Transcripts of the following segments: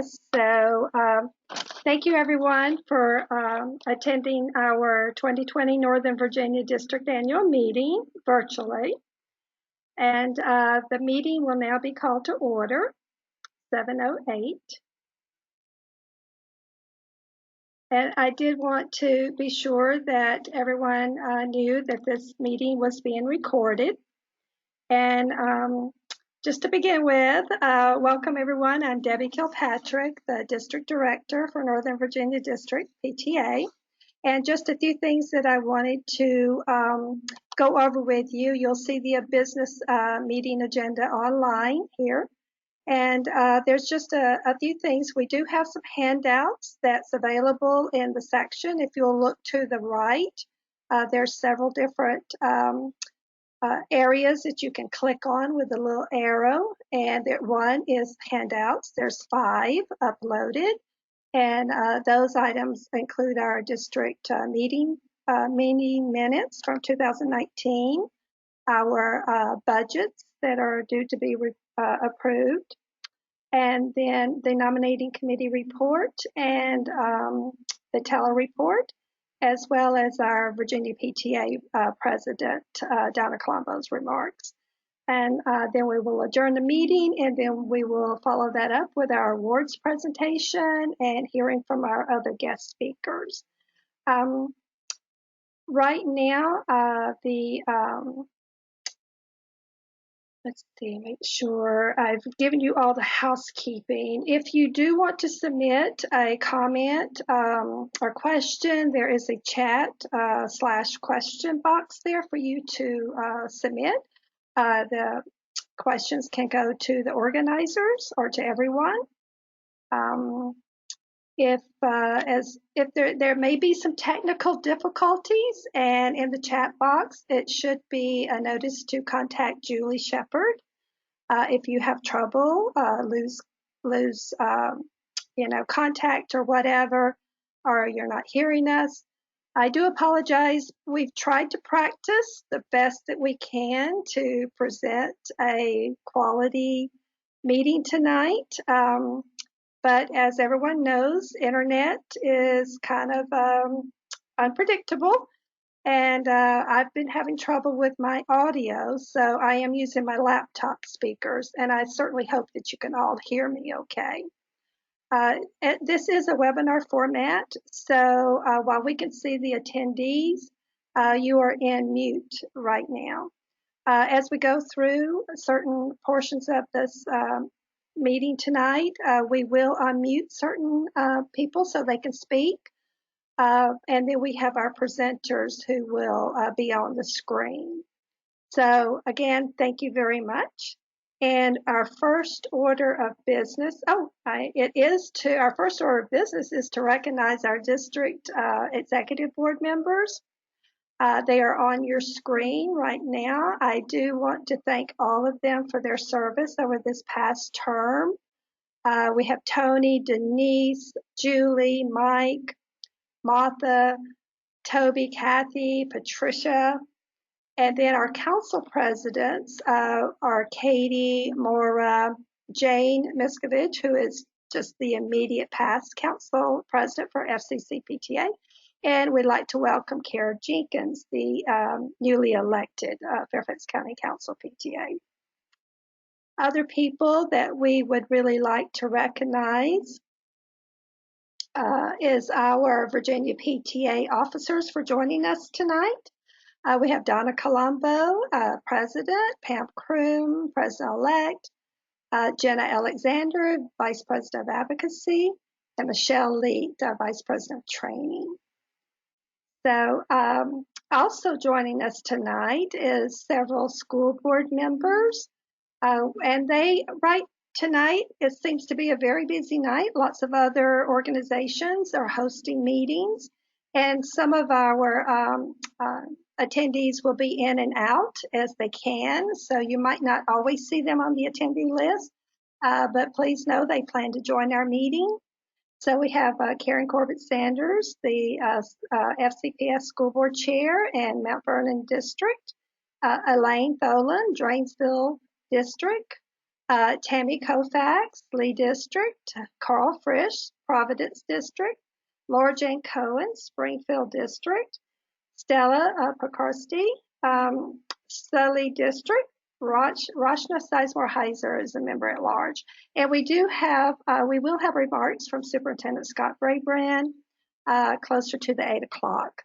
So thank you everyone for attending our 2020 Northern Virginia District Annual Meeting virtually. And the meeting will now be called to order, 7:08. And I did want to be sure that everyone knew that this meeting was being recorded. And just to begin with, welcome everyone. I'm Debbie Kilpatrick, the District Director for Northern Virginia District, PTA. And just a few things that I wanted to go over with you. You'll see the business meeting agenda online here. And there's just a few things. We do have some handouts that's available in the section. If you'll look to the right, there's several different areas that you can click on with a little arrow, and one is handouts. There's 5 uploaded, and those items include our district meeting minutes from 2019, our budgets that are due to be approved, and then the nominating committee report and the teller report, as well as our Virginia PTA President, Donna Colombo's remarks. And then we will adjourn the meeting, and then we will follow that up with our awards presentation and hearing from our other guest speakers. Right now, let's see, make sure I've given you all the housekeeping. If you do want to submit a comment or question, there is a chat / question box there for you to submit. The questions can go to the organizers or to everyone. If there may be some technical difficulties, and in the chat box it should be a notice to contact Julie Shepard if you have trouble, lose contact or whatever, or you're not hearing us. I do apologize. We've tried to practice the best that we can to present a quality meeting tonight. But as everyone knows, internet is kind of unpredictable, and I've been having trouble with my audio, so I am using my laptop speakers, and I certainly hope that you can all hear me okay. This is a webinar format, so while we can see the attendees, you are in mute right now. As we go through certain portions of this meeting tonight, we will unmute certain people so they can speak. And then we have our presenters who will be on the screen. So again, thank you very much. And our first order of business, our first order of business is to recognize our district executive board members. They are on your screen right now. I do want to thank all of them for their service over this past term. We have Tony, Denise, Julie, Mike, Martha, Toby, Kathy, Patricia, and then our council presidents are Katie, Maura, Jane Miskovich, who is just the immediate past council president for FCC PTA. And we'd like to welcome Kara Jenkins, the newly elected Fairfax County Council PTA. Other people that we would really like to recognize is our Virginia PTA officers for joining us tonight. We have Donna Colombo, President, Pam Kroom, President-elect, Jenna Alexander, Vice President of Advocacy, and Michelle Leet, Vice President of Training. So also joining us tonight is several school board members, and tonight it seems to be a very busy night. Lots of other organizations are hosting meetings, and some of our attendees will be in and out as they can, so you might not always see them on the attendee list, but please know they plan to join our meeting. So we have Karen Corbett Sanders, the FCPS School Board Chair and Mount Vernon District, Elaine Tholen, Drainsville District, Tammy Koufax, Lee District, Carl Frisch, Providence District, Laura Jane Cohen, Springfield District, Stella Pekarski, Sully District, Rashna Sizemore Heiser is a member at large. And we will have remarks from Superintendent Scott Brabrand closer to the 8 o'clock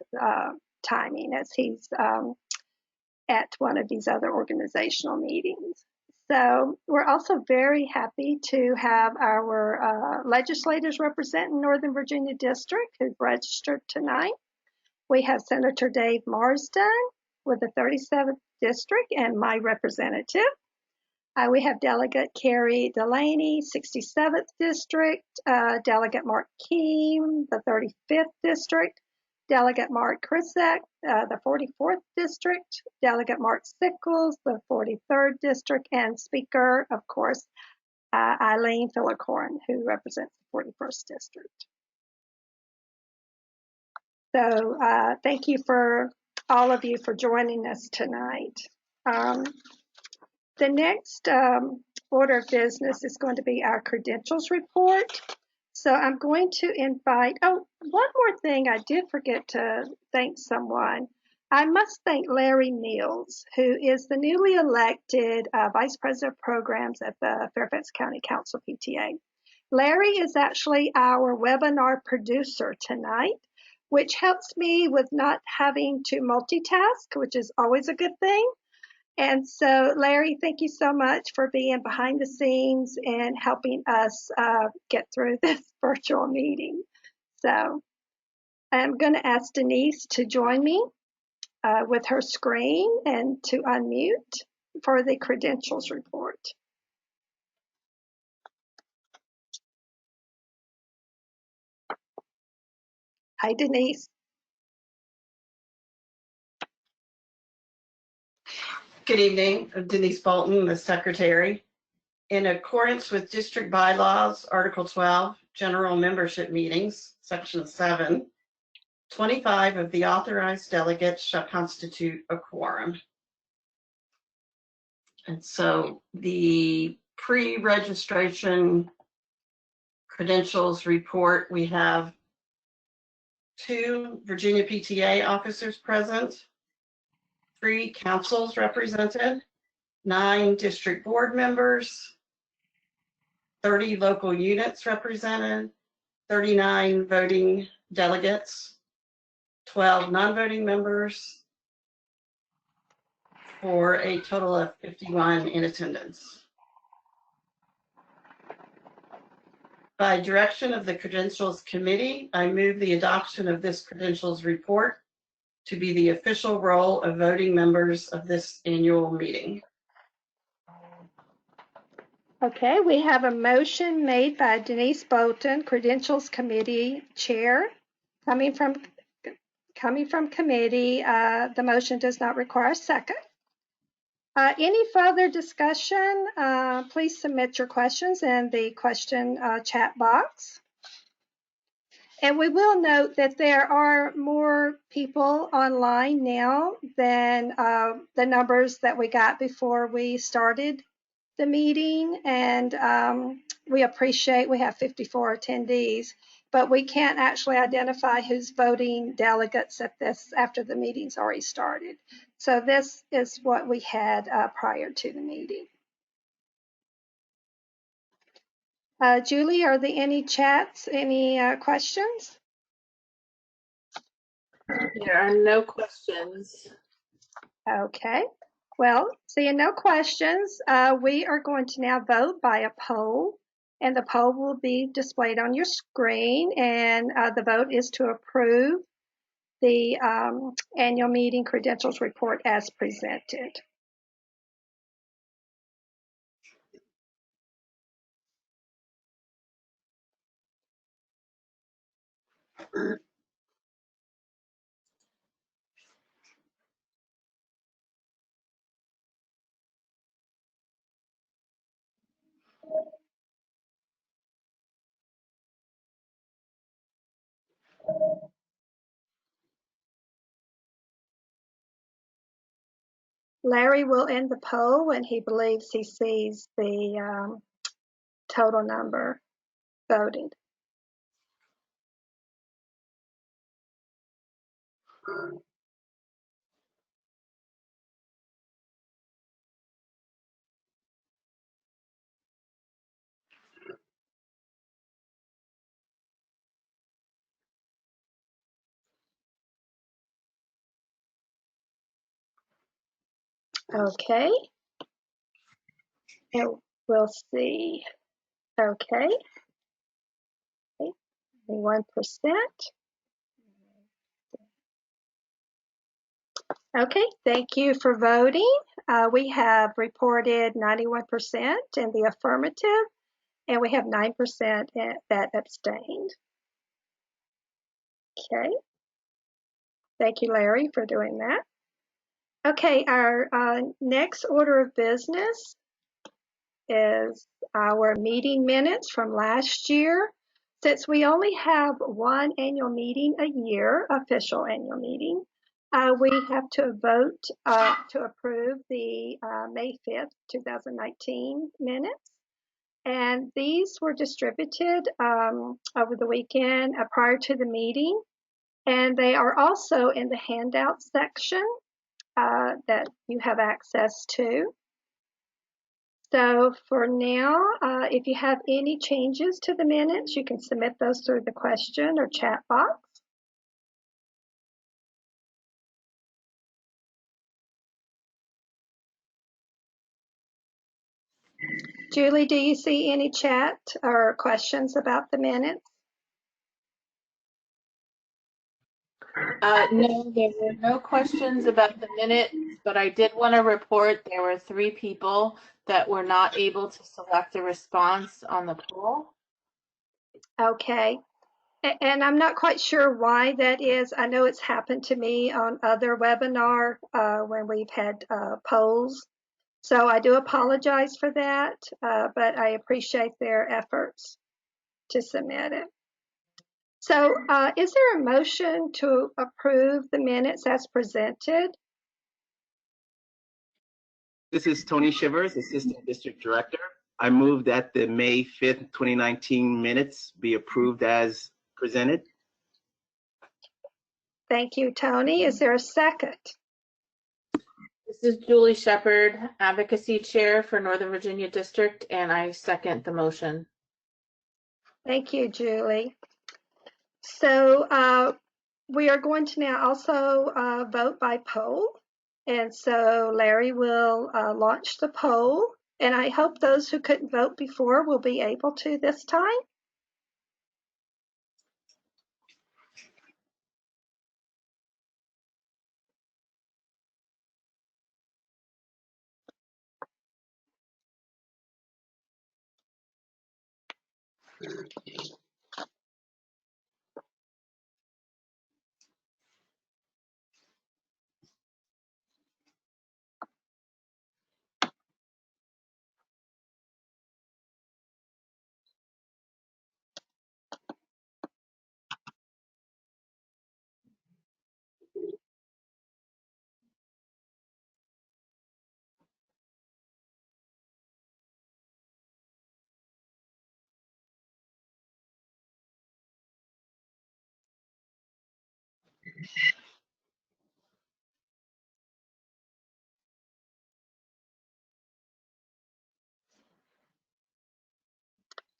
timing, as he's at one of these other organizational meetings. So we're also very happy to have our legislators representing Northern Virginia District who've registered tonight. We have Senator Dave Marsden with the 37th District and my representative. We have Delegate Carrie Delaney, 67th District, Delegate Mark Keem, the 35th District, Delegate Mark Krisek, the 44th District, Delegate Mark Sickles, the 43rd District, and Speaker, of course, Eileen Fillicorn, who represents the 41st District. So thank you for all of you for joining us tonight. The next order of business is going to be our credentials report. So I'm going to invite, one more thing, I did forget to thank someone. I must thank Larry Mills, who is the newly elected Vice President of Programs at the Fairfax County Council PTA. Larry is actually our webinar producer tonight, which helps me with not having to multitask, which is always a good thing. And so, Larry, thank you so much for being behind the scenes and helping us get through this virtual meeting. So I'm going to ask Denise to join me with her screen and to unmute for the credentials report. Hi, Denise. Good evening. I'm Denise Bolton, the Secretary. In accordance with District Bylaws, Article 12, General Membership Meetings, Section 7, 25 of the authorized delegates shall constitute a quorum. And so the pre-registration credentials report, we have 2 Virginia PTA officers present, 3 councils represented, 9 district board members, 30 local units represented, 39 voting delegates, 12 non-voting members, for a total of 51 in attendance. By direction of the Credentials Committee, I move the adoption of this credentials report to be the official roll of voting members of this annual meeting. Okay, we have a motion made by Denise Bolton, Credentials Committee Chair. Coming from committee, the motion does not require a second. Any further discussion, please submit your questions in the question chat box. And we will note that there are more people online now than the numbers that we got before we started the meeting. And we appreciate we have 54 attendees, but we can't actually identify who's voting delegates at this after the meeting's already started. So this is what we had prior to the meeting. Julie, are there any chats, any questions? There are no questions. Okay. Well, seeing no questions, we are going to now vote by a poll, and the poll will be displayed on your screen, and the vote is to approve the annual meeting credentials report as presented. Larry will end the poll when he believes he sees the total number voted. Okay. And we'll see. Okay. 1%. Okay, thank you for voting. We have reported 91% in the affirmative, and we have 9% that abstained. Okay. Thank you, Larry, for doing that. Okay, our next order of business is our meeting minutes from last year. Since we only have one annual meeting a year, official annual meeting, we have to vote to approve the May 5th, 2019 minutes. And these were distributed over the weekend prior to the meeting. And they are also in the handout section that you have access to. So for now, if you have any changes to the minutes, you can submit those through the question or chat box. Julie, do you see any chat or questions about the minutes? No, there were no questions about the minutes, but I did want to report there were 3 people that were not able to select a response on the poll. Okay. And I'm not quite sure why that is. I know it's happened to me on other webinar when we've had polls. So I do apologize for that, but I appreciate their efforts to submit it. So is there a motion to approve the minutes as presented? This is Tony Shivers, Assistant District Director. I move that the May 5th, 2019 minutes be approved as presented. Thank you, Tony. Is there a second? This is Julie Shepard, Advocacy Chair for Northern Virginia District, and I second the motion. Thank you, Julie. So we are going to now also vote by poll. And so Larry will launch the poll. And I hope those who couldn't vote before will be able to this time.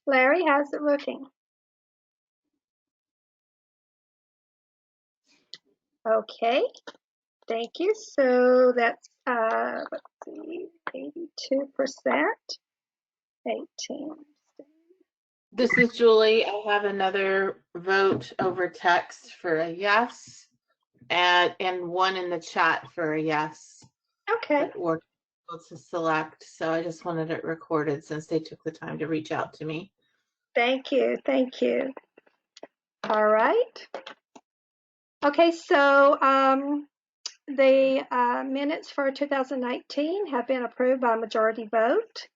Larry, how's it looking? Okay, thank you. So that's, let's see, 82%, 18. This is Julie. I have another vote over text for a yes, and one in the chat for a yes. Okay. Or to select. So I just wanted it recorded since they took the time to reach out to me. Thank you. Thank you. All right. Okay, so the minutes for 2019 have been approved by majority vote.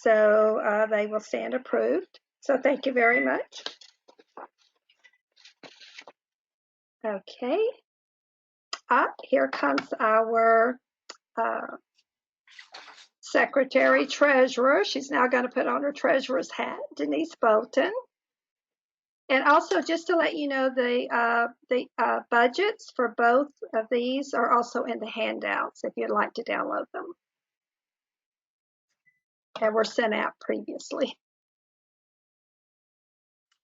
So they will stand approved. So thank you very much. Okay. Here comes our Secretary Treasurer, she's now going to put on her treasurer's hat, Denise Bolton. And also, just to let you know, the budgets for both of these are also in the handouts if you'd like to download them. And were sent out previously.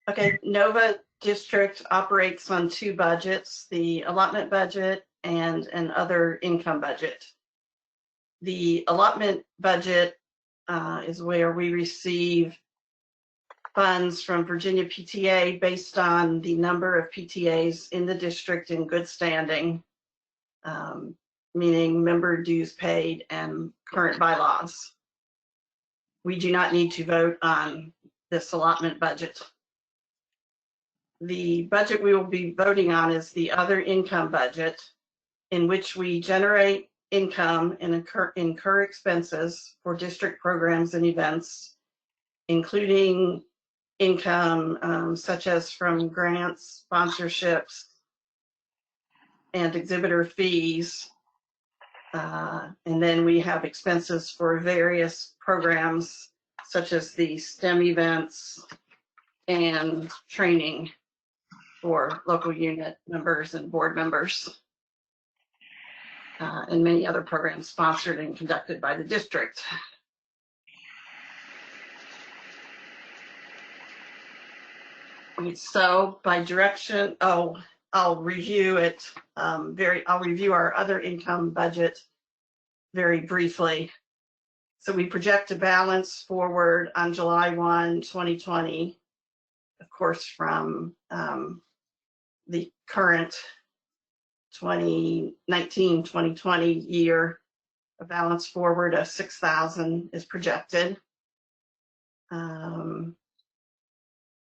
Okay, Nova District operates on two budgets, the allotment budget and an other income budget. The allotment budget is where we receive funds from Virginia PTA based on the number of PTAs in the district in good standing, meaning member dues paid and current bylaws. We do not need to vote on this allotment budget. The budget we will be voting on is the other income budget, in which we generate income and incur expenses for district programs and events, including income such as from grants, sponsorships, and exhibitor fees. And then we have expenses for various programs such as the STEM events and training for local unit members and board members, and many other programs sponsored and conducted by the district. So by direction, I'll review it I'll review our other income budget very briefly. So we project a balance forward on July 1, 2020, of course, from the current 2019-2020 year. A balance forward of $6,000 is projected.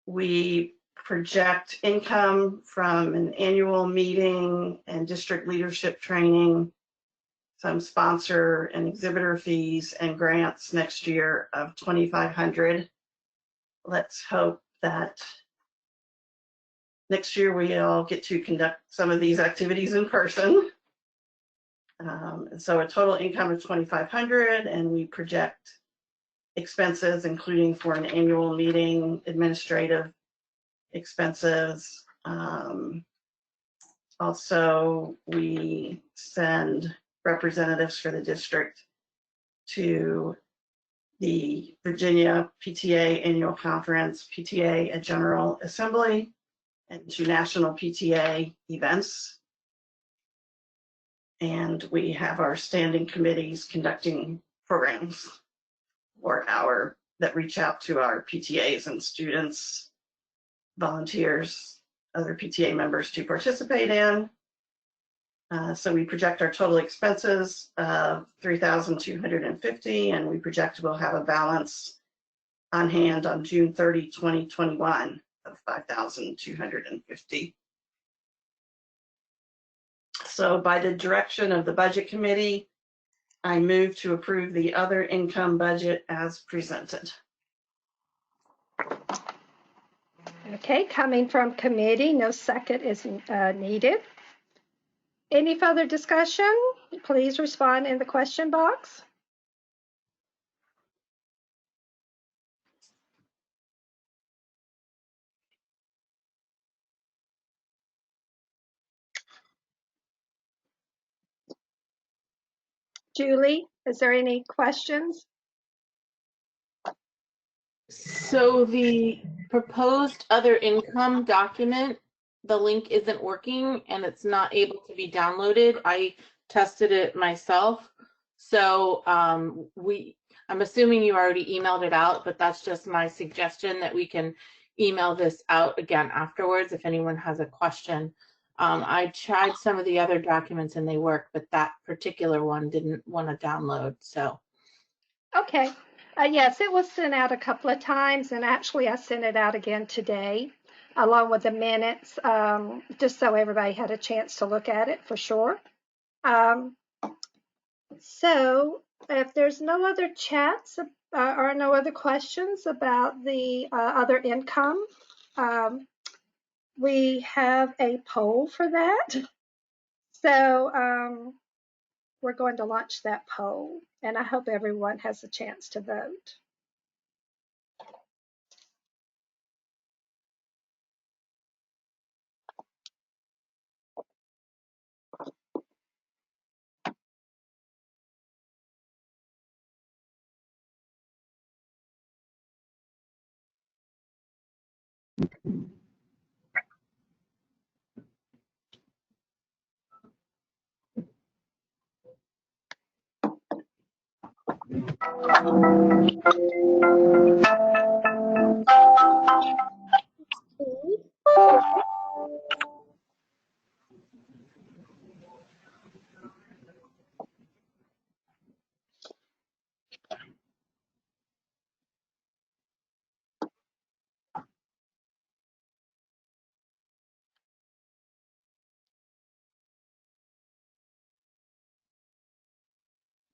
We project income from an annual meeting and district leadership training, some sponsor and exhibitor fees and grants next year of $2,500. Let's hope that next year we all get to conduct some of these activities in person. So a total income of $2,500, and we project expenses, including for an annual meeting, administrative expenses. Also, we send representatives for the district to the Virginia PTA Annual Conference, PTA General Assembly, and to national PTA events. And we have our standing committees conducting programs that reach out to our PTAs and students, volunteers, other PTA members to participate in. So we project our total expenses of $3,250, and we project we'll have a balance on hand on June 30, 2021 of $5,250. So by the direction of the Budget Committee, I move to approve the other income budget as presented. Okay, coming from committee, no second is needed. Any further discussion? Please respond in the question box. Julie, is there any questions? So the proposed other income document, the link isn't working and it's not able to be downloaded. I tested it myself. So I'm assuming you already emailed it out, but that's just my suggestion that we can email this out again afterwards if anyone has a question. I tried some of the other documents and they work, but that particular one didn't want to download. So. Okay. Yes, it was sent out a couple of times, and actually I sent it out again today, along with the minutes, just so everybody had a chance to look at it for sure. So if there's no other chats or no other questions about the other income, we have a poll for that. So we're going to launch that poll, and I hope everyone has a chance to vote.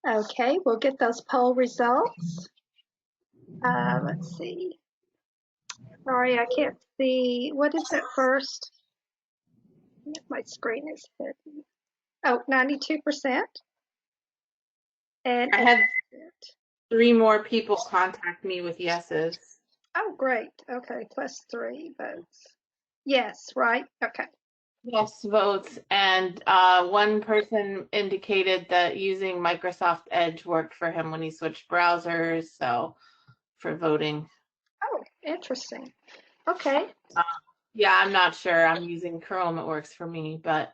Okay, we'll get those poll results. Let's see. Sorry, I can't see. What is it first? My screen is hidden. Oh, 92%. And I had 3 more people contact me with yeses. oh, great. Okay, +3 votes. Yes, right? Okay. Yes votes, and one person indicated that using Microsoft Edge worked for him when he switched browsers, so for voting. Oh, interesting. Okay. Yeah, I'm not sure. I'm using Chrome. It works for me, but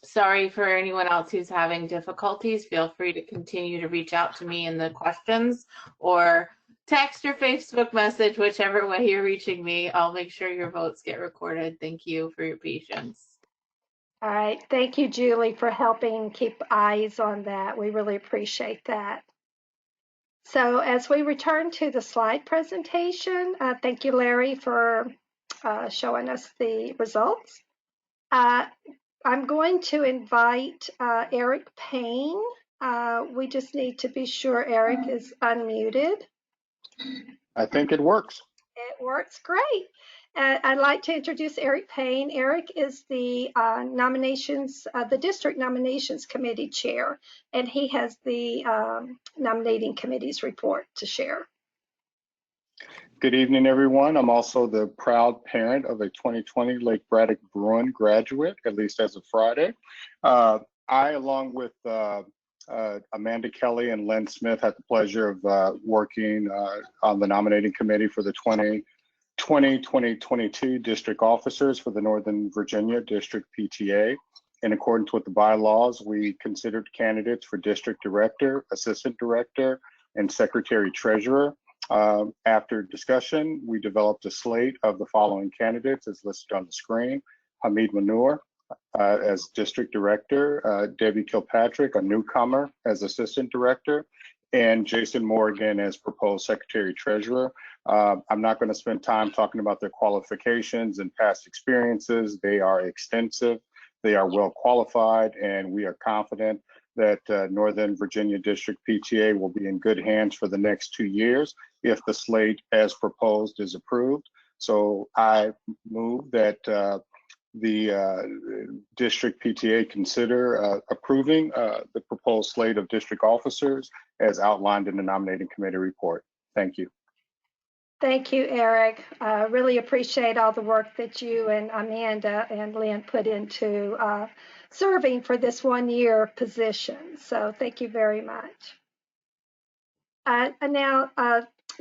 sorry for anyone else who's having difficulties. Feel free to continue to reach out to me in the questions or text or Facebook message, whichever way you're reaching me. I'll make sure your votes get recorded. Thank you for your patience. All right. Thank you, Julie, for helping keep eyes on that. We really appreciate that. So as we return to the slide presentation, thank you, Larry, for showing us the results. I'm going to invite Eric Payne. We just need to be sure Eric is unmuted. I think it works. It works great. I'd like to introduce Eric Payne. Eric is the the District Nominations Committee Chair, and he has the nominating committee's report to share. Good evening, everyone. I'm also the proud parent of a 2020 Lake Braddock Bruin graduate, at least as of Friday. I, along with Amanda Kelly and Len Smith, had the pleasure of working on the nominating committee for the 2020-2022 district officers for the Northern Virginia District PTA. In accordance with the bylaws, we considered candidates for district director, assistant director, and secretary treasurer. After discussion, we developed a slate of the following candidates as listed on the screen. Hamid Manur as district director, Debbie Kilpatrick, a newcomer, as assistant director, and Jason Morgan as proposed secretary treasurer. I'm not going to spend time talking about their qualifications and past experiences. They are extensive, they are well qualified, and we are confident that Northern Virginia District PTA will be in good hands for the next 2 years if the slate as proposed is approved. So I move that the district PTA consider approving the proposed slate of district officers as outlined in the nominating committee report. Thank you. Thank you, Eric. Really appreciate all the work that you and Amanda and Lynn put into serving for this 1-year position. So thank you very much. Now,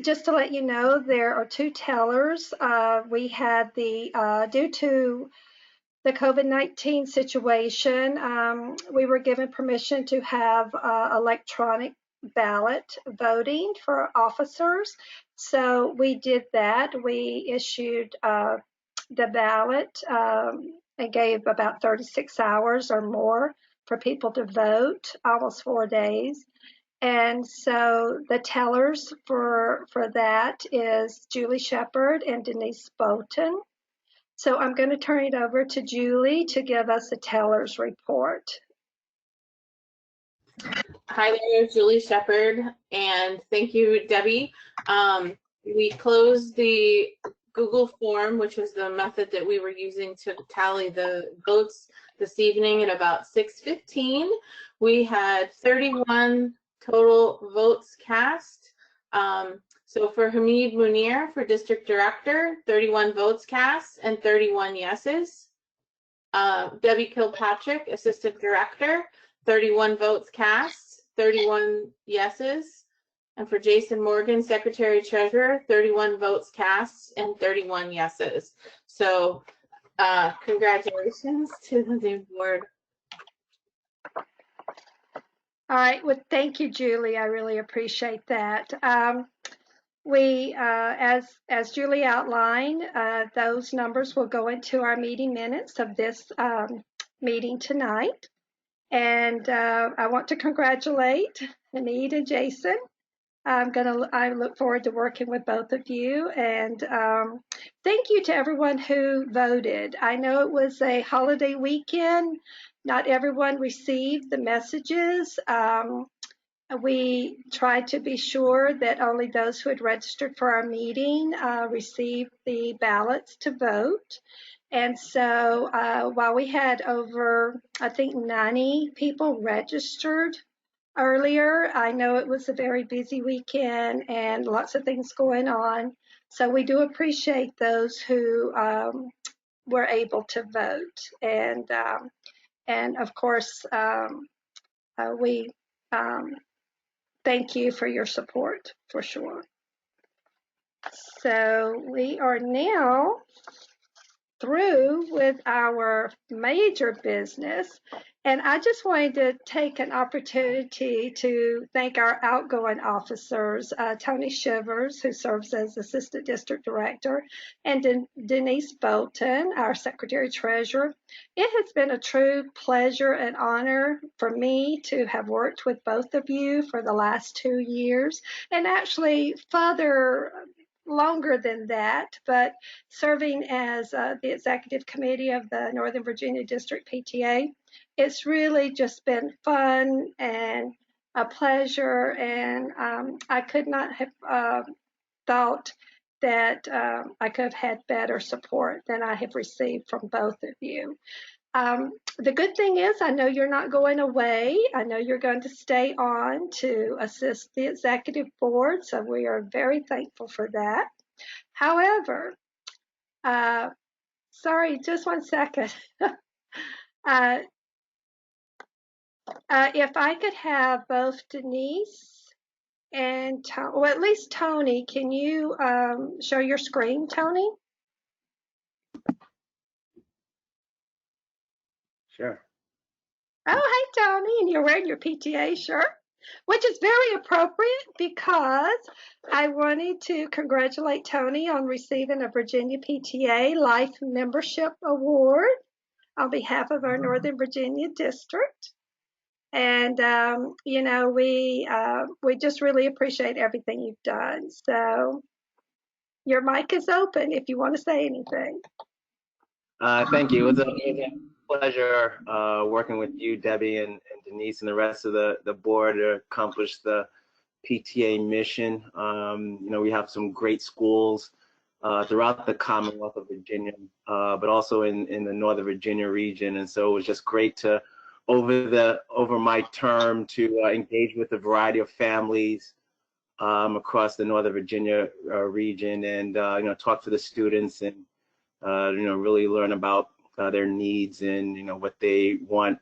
just to let you know, there are 2 tellers. We had due to the COVID-19 situation, we were given permission to have electronic ballot voting for officers. So we did that. We issued the ballot and gave about 36 hours or more for people to vote, almost 4 days. And so the tellers for that is Julie Shepard and Denise Bolton. So I'm going to turn it over to Julie to give us a teller's report. Hi there, Julie Shepard, and thank you, Debbie. We closed the Google form, which was the method that we were using to tally the votes, this evening at about 6:15. We had 31 total votes cast. So for Hamid Munir for District Director, 31 votes cast and 31 yeses. Debbie Kilpatrick, Assistant Director, 31 votes cast, 31 yeses. And for Jason Morgan, Secretary Treasurer, 31 votes cast and 31 yeses. So congratulations to the new board. All right. Well, thank you, Julie. I really appreciate that. We, as Julie outlined, those numbers will go into our meeting minutes of this meeting tonight. And I want to congratulate Hamid and Jason. I look forward to working with both of you. And thank you to everyone who voted. I know it was a holiday weekend. Not everyone received the messages. We tried to be sure that only those who had registered for our meeting received the ballots to vote. And so while we had over, I think, 90 people registered earlier, I know it was a very busy weekend and lots of things going on. So we do appreciate those who were able to vote. And of course, we thank you for your support, for sure. So we are now through with our major business. And I just wanted to take an opportunity to thank our outgoing officers, Tony Shivers, who serves as Assistant District Director, and Denise Bolton, our Secretary Treasurer. It has been a true pleasure and honor for me to have worked with both of you for the last 2 years, and actually longer than that, but serving as the executive committee of the Northern Virginia District PTA. It's really just been fun and a pleasure, and I could not have thought that I could have had better support than I have received from both of you. The good thing is I know you're not going away. I know you're going to stay on to assist the executive board, so we are very thankful for that. However, sorry, just 1 second. If I could have both Denise and well, at least Tony, can you show your screen, Tony? Sure. Oh, hey, Tony, and you're wearing your PTA shirt, which is very appropriate because I wanted to congratulate Tony on receiving a Virginia PTA Life Membership Award on behalf of our Northern Virginia District. And, you know, we just really appreciate everything you've done. So your mic is open if you want to say anything. Thank you. It was a pleasure working with you, Debbie, and Denise, and the rest of the board to accomplish the PTA mission. You know, we have some great schools throughout the Commonwealth of Virginia, but also in the Northern Virginia region. And so it was just great to, over my term, to engage with a variety of families across the Northern Virginia region, and you know, talk to the students and you know, really learn about their needs and, you know, what they want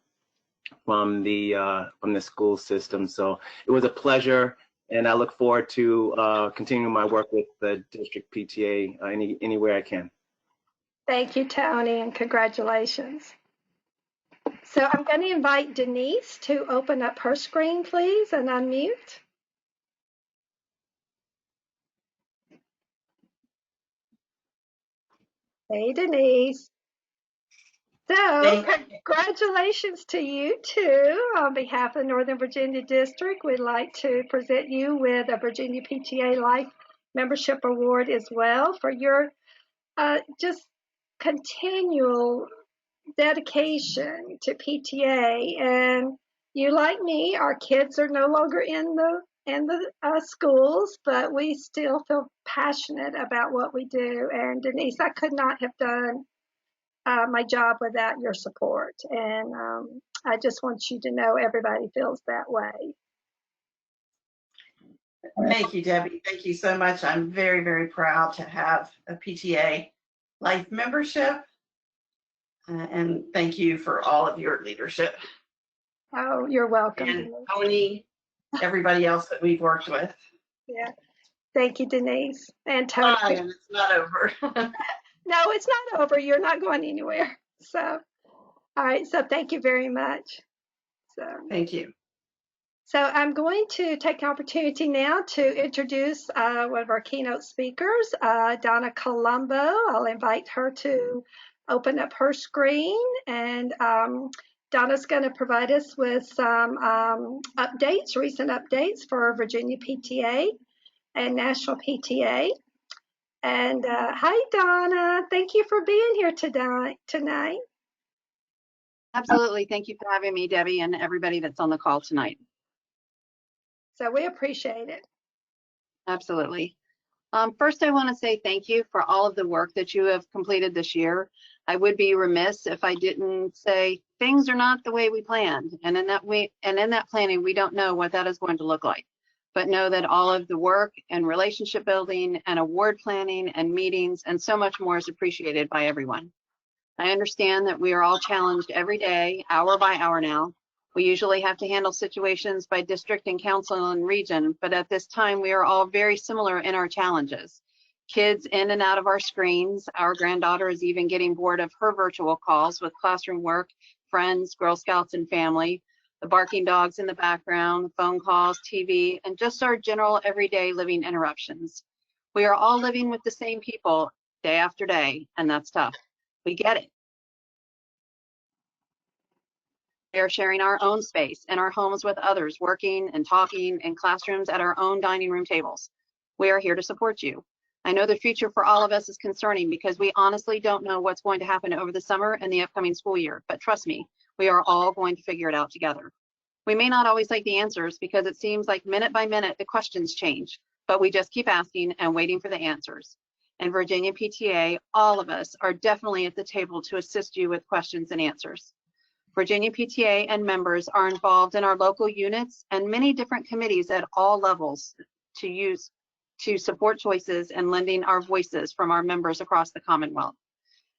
from the school system. So it was a pleasure, and I look forward to continuing my work with the district PTA anywhere I can. Thank you, Tony, and congratulations. So I'm going to invite Denise to open up her screen, please, and unmute. Hey, Denise. So congratulations to you too. On behalf of the Northern Virginia District, we'd like to present you with a Virginia PTA Life Membership Award as well for your just continual dedication to PTA. And you, like me, our kids are no longer in the schools, but we still feel passionate about what we do. And Denise, I could not have done my job without your support. And I just want you to know everybody feels that way. Thank you, Debbie. Thank you so much. I'm very, very proud to have a PTA Life membership. And thank you for all of your leadership. Oh, you're welcome. And Denise. Tony, everybody else that we've worked with. Yeah. Thank you, Denise. And Tony. Bye, and it's not over. No, it's not over. You're not going anywhere. So, all right. So thank you very much. So. Thank you. So I'm going to take the opportunity now to introduce one of our keynote speakers, Donna Colombo. I'll invite her to open up her screen, and Donna's going to provide us with some updates, recent updates for Virginia PTA and National PTA. And hi, Donna. Thank you for being here tonight. Absolutely. Thank you for having me, Debbie, and everybody that's on the call tonight. So we appreciate it. Absolutely. First, I want to say thank you for all of the work that you have completed this year. I would be remiss if I didn't say things are not the way we planned. And in that planning, we don't know what that is going to look like. But know that all of the work and relationship building and award planning and meetings and so much more is appreciated by everyone. I understand that we are all challenged every day, hour by hour now. We usually have to handle situations by district and council and region, but at this time we are all very similar in our challenges. Kids in and out of our screens. Our granddaughter is even getting bored of her virtual calls with classroom work, friends, Girl Scouts and family, the barking dogs in the background, phone calls, TV, and just our general everyday living interruptions. We are all living with the same people day after day, and that's tough. We get it. We are sharing our own space in our homes with others, working and talking in classrooms at our own dining room tables. We are here to support you. I know the future for all of us is concerning because we honestly don't know what's going to happen over the summer and the upcoming school year, but trust me, we are all going to figure it out together. We may not always like the answers because it seems like minute by minute the questions change, but we just keep asking and waiting for the answers. And Virginia PTA, all of us are definitely at the table to assist you with questions and answers. Virginia PTA and members are involved in our local units and many different committees at all levels to support choices and lending our voices from our members across the Commonwealth.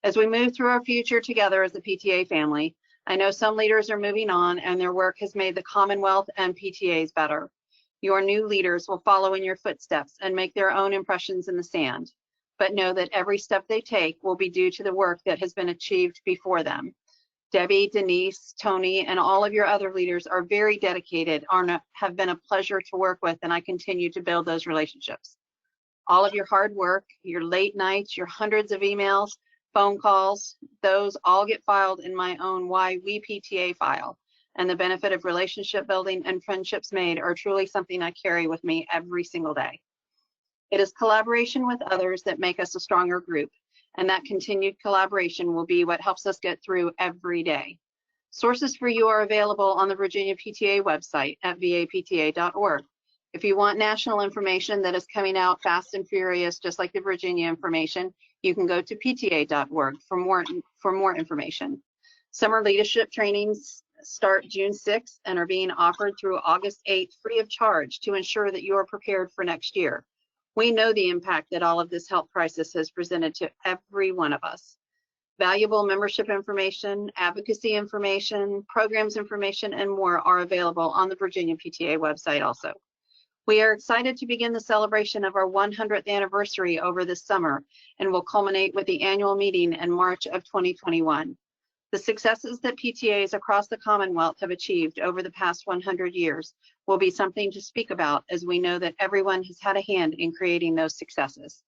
As we move through our future together as the PTA family, I know some leaders are moving on and their work has made the Commonwealth and PTAs better. Your new leaders will follow in your footsteps and make their own impressions in the sand, but know that every step they take will be due to the work that has been achieved before them. Debbie, Denise, Tony, and all of your other leaders are very dedicated, have been a pleasure to work with, and I continue to build those relationships. All of your hard work, your late nights, your hundreds of emails, phone calls, those all get filed in my own Why We PTA file, and the benefit of relationship building and friendships made are truly something I carry with me every single day. It is collaboration with others that make us a stronger group, and that continued collaboration will be what helps us get through every day. Sources for you are available on the Virginia PTA website at vapta.org. If you want national information that is coming out fast and furious, just like the Virginia information, you can go to pta.org for more information. Summer leadership trainings start June 6th and are being offered through August 8th free of charge to ensure that you are prepared for next year. We know the impact that all of this health crisis has presented to every one of us. Valuable membership information, advocacy information, programs information, and more are available on the Virginia PTA website also. We are excited to begin the celebration of our 100th anniversary over this summer and will culminate with the annual meeting in March of 2021. The successes that PTAs across the Commonwealth have achieved over the past 100 years will be something to speak about, as we know that everyone has had a hand in creating those successes.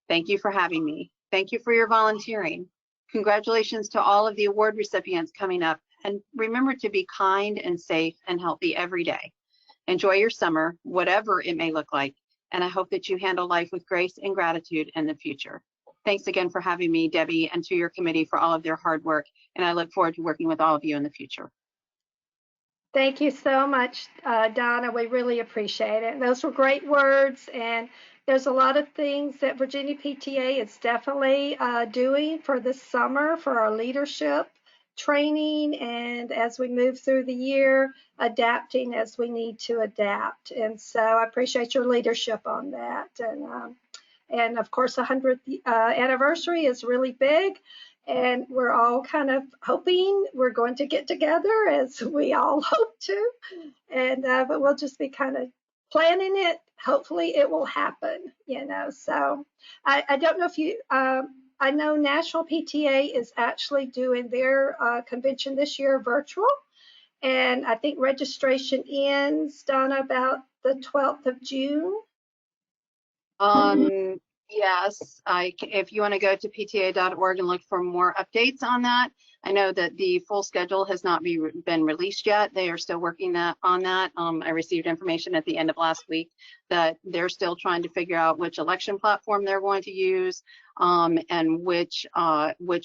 Thank you for having me. Thank you for your volunteering. Congratulations to all of the award recipients coming up, and remember to be kind and safe and healthy every day. Enjoy your summer, whatever it may look like, and I hope that you handle life with grace and gratitude in the future. Thanks again for having me, Debbie, and to your committee for all of their hard work, and I look forward to working with all of you in the future. Thank you so much, Donna. We really appreciate it. Those were great words, and there's a lot of things that Virginia PTA is definitely doing for this summer for our leadership training, and as we move through the year, adapting as we need to adapt. And so I appreciate your leadership on that. And of course, the 100th anniversary is really big, and we're all kind of hoping we're going to get together, as we all hope to. And but we'll just be kind of planning it. Hopefully, it will happen. So I don't know if you. I know National PTA is actually doing their convention this year virtual, and I think registration ends, Donna, about the 12th of June. Yes, if you want to go to pta.org and look for more updates on that. I know that the full schedule has not been released yet. They are still working on that. I received information at the end of last week that they're still trying to figure out which election platform they're going to use, and which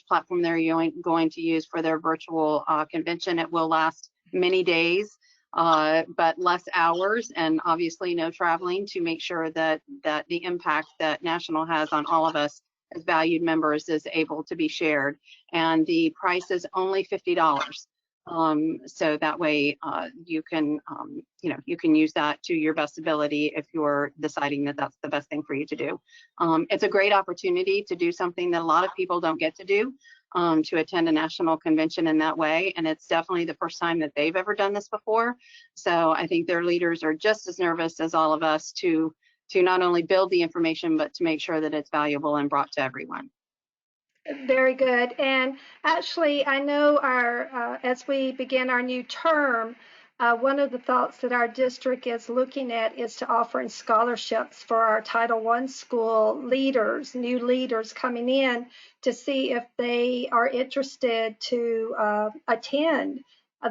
platform they're going to use for their virtual convention. It will last many days, but less hours, and obviously no traveling, to make sure that the impact that National has on all of us as valued members is able to be shared. And the price is only $50. So that way you can use that to your best ability if you're deciding that that's the best thing for you to do. It's a great opportunity to do something that a lot of people don't get to do, to attend a national convention in that way. And it's definitely the first time that they've ever done this before. So I think their leaders are just as nervous as all of us to not only build the information, but to make sure that it's valuable and brought to everyone. Very good. And actually, I know as we begin our new term, one of the thoughts that our district is looking at is to offering scholarships for our Title I school leaders, new leaders coming in, to see if they are interested to attend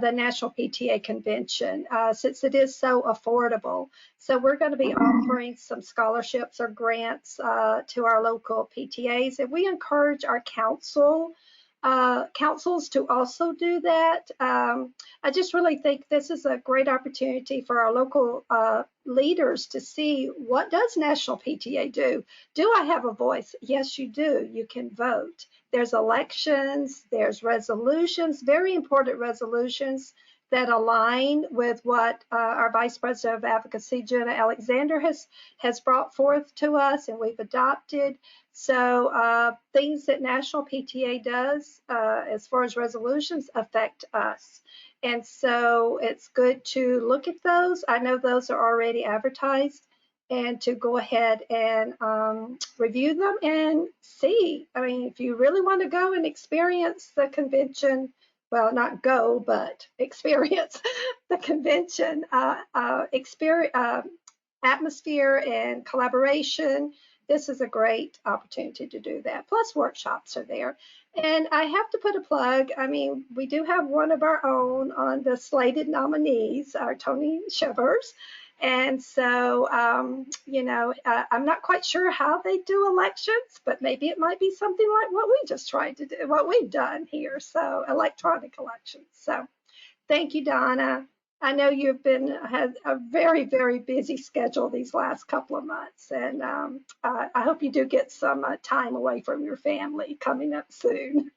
the National PTA Convention, since it is so affordable. So we're going to be offering some scholarships or grants to our local PTAs, and we encourage our councils to also do that. I just really think this is a great opportunity for our local leaders to see, what does National PTA do? Do I have a voice? Yes, you do. You can vote. There's elections, there's resolutions, very important resolutions that align with what our Vice President of Advocacy, Jenna Alexander, has brought forth to us, and we've adopted. So things that National PTA does as far as resolutions affect us. And so it's good to look at those. I know those are already advertised, and to go ahead and review them and see. I mean, if you really want to go and experience the convention, well, not go, but experience the convention, atmosphere and collaboration, this is a great opportunity to do that. Plus, workshops are there. And I have to put a plug. I mean, we do have one of our own on the slated nominees, our Tony Shivers. And so, I'm not quite sure how they do elections, but maybe it might be something like what we just tried to do, what we've done here. So, electronic elections. So, thank you, Donna. I know you've had a very, very busy schedule these last couple of months, and I hope you do get some time away from your family coming up soon.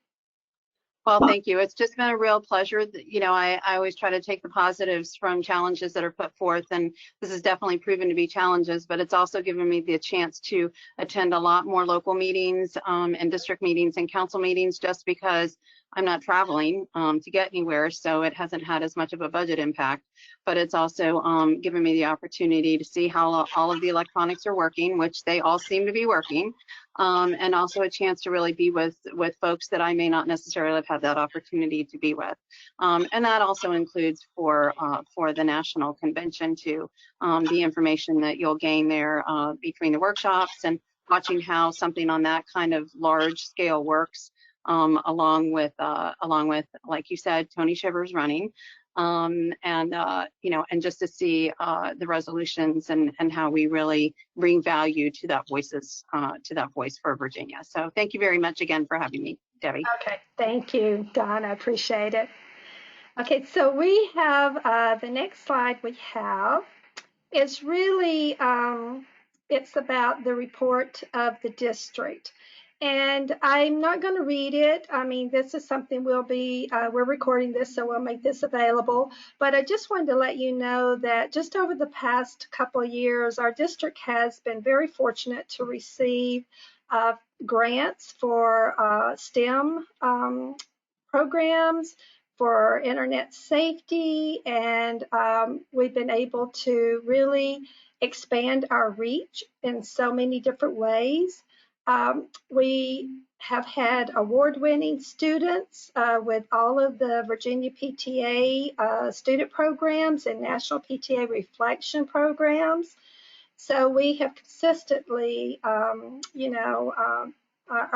Well, thank you. It's just been a real pleasure. I always try to take the positives from challenges that are put forth, and this has definitely proven to be challenges, but it's also given me the chance to attend a lot more local meetings and district meetings and council meetings, just because I'm not traveling to get anywhere, so it hasn't had as much of a budget impact. But it's also given me the opportunity to see how all of the electronics are working, which they all seem to be working, and also a chance to really be with folks that I may not necessarily have had that opportunity to be with. And that also includes for the national convention too, the information that you'll gain there between the workshops and watching how something on that kind of large scale works. Along with, like you said, Tony Shivers running, and just to see the resolutions and how we really bring value to that voice for Virginia. So thank you very much again for having me, Debbie. Okay, thank you, Don. I appreciate it. Okay, so we have the next slide we have is really it's about the report of the district. And I'm not going to read it. I mean, this is something we're recording this, so we'll make this available. But I just wanted to let you know that just over the past couple of years, our district has been very fortunate to receive grants for STEM programs, for internet safety, and we've been able to really expand our reach in so many different ways. We have had award-winning students with all of the Virginia PTA student programs and National PTA reflection programs. So we have consistently, our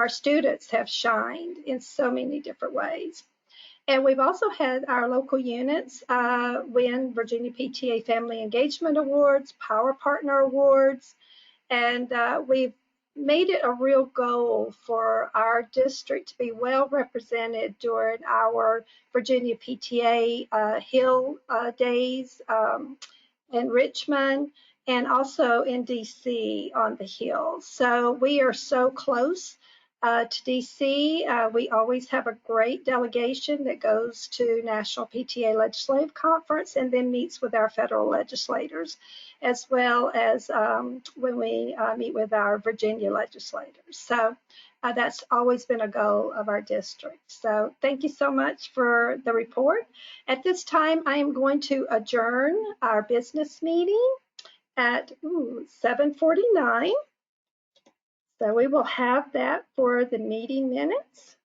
students have shined in so many different ways. And we've also had our local units win Virginia PTA Family Engagement Awards, Power Partner Awards, and we've made it a real goal for our district to be well represented during our Virginia PTA Hill Days in Richmond, and also in DC on the Hill. So we are so close to DC. We always have a great delegation that goes to National PTA Legislative Conference and then meets with our federal legislators, as well as when we meet with our Virginia legislators. So that's always been a goal of our district. So thank you so much for the report. At this time, I am going to adjourn our business meeting at 7:49. So we will have that for the meeting minutes.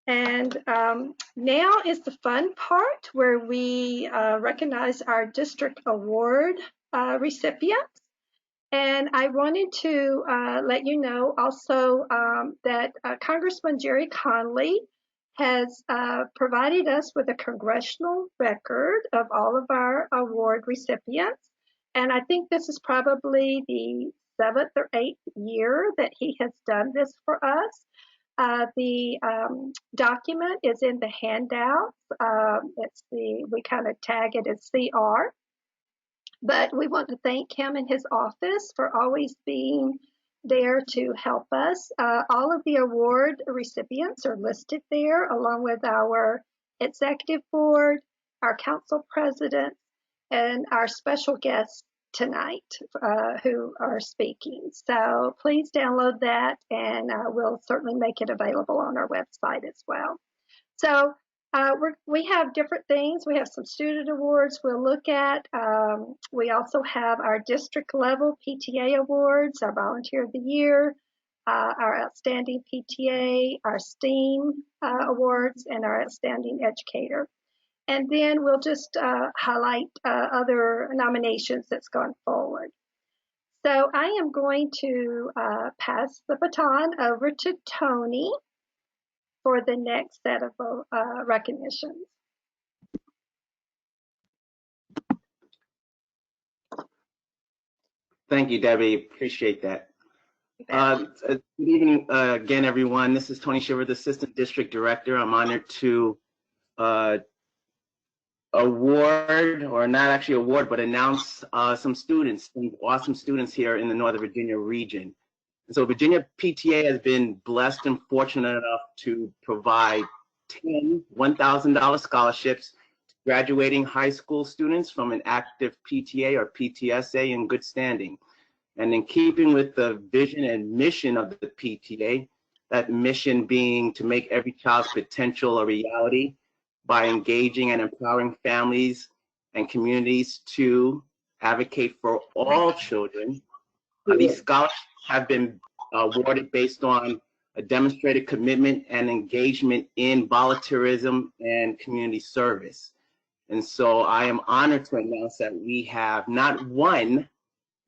And now is the fun part where we recognize our district award recipients. And I wanted to let you know also that Congressman Jerry Conley has provided us with a congressional record of all of our award recipients. And I think this is probably the 7th or 8th year that he has done this for us. The document is in the handouts. We kind of tag it as CR. But we want to thank him and his office for always being there to help us. All of the award recipients are listed there, along with our executive board, our council president, and our special guests tonight who are speaking. So please download that, and we'll certainly make it available on our website as well. So we have different things. We have some student awards we'll look at. We also have our district level PTA awards, our volunteer of the year, our outstanding PTA, our STEAM awards, and our outstanding educator. And then we'll just highlight other nominations that's gone forward. So I am going to pass the baton over to Tony for the next set of recognitions. Thank you, Debbie. Appreciate that. Good evening again, everyone. This is Tony Shiver, the Assistant District Director. I'm honored to award, or not actually award, but announce some students, some awesome students here in the Northern Virginia region. So Virginia PTA has been blessed and fortunate enough to provide 10 $1,000 scholarships to graduating high school students from an active PTA or PTSA in good standing. And in keeping with the vision and mission of the PTA, that mission being to make every child's potential a reality by engaging and empowering families and communities to advocate for all children. These scholarships have been awarded based on a demonstrated commitment and engagement in volunteerism and community service. And so I am honored to announce that we have not one,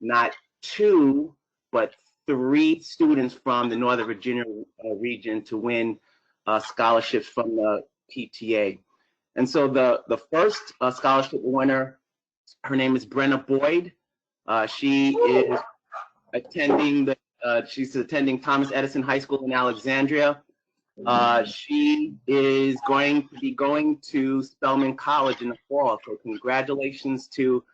not two, but 3 students from the Northern Virginia region to win scholarships from the PTA. And so the first scholarship winner, her name is Brenna Boyd. She is attending she's attending Thomas Edison High School in Alexandria. She is going to be going to Spelman College in the fall. So congratulations to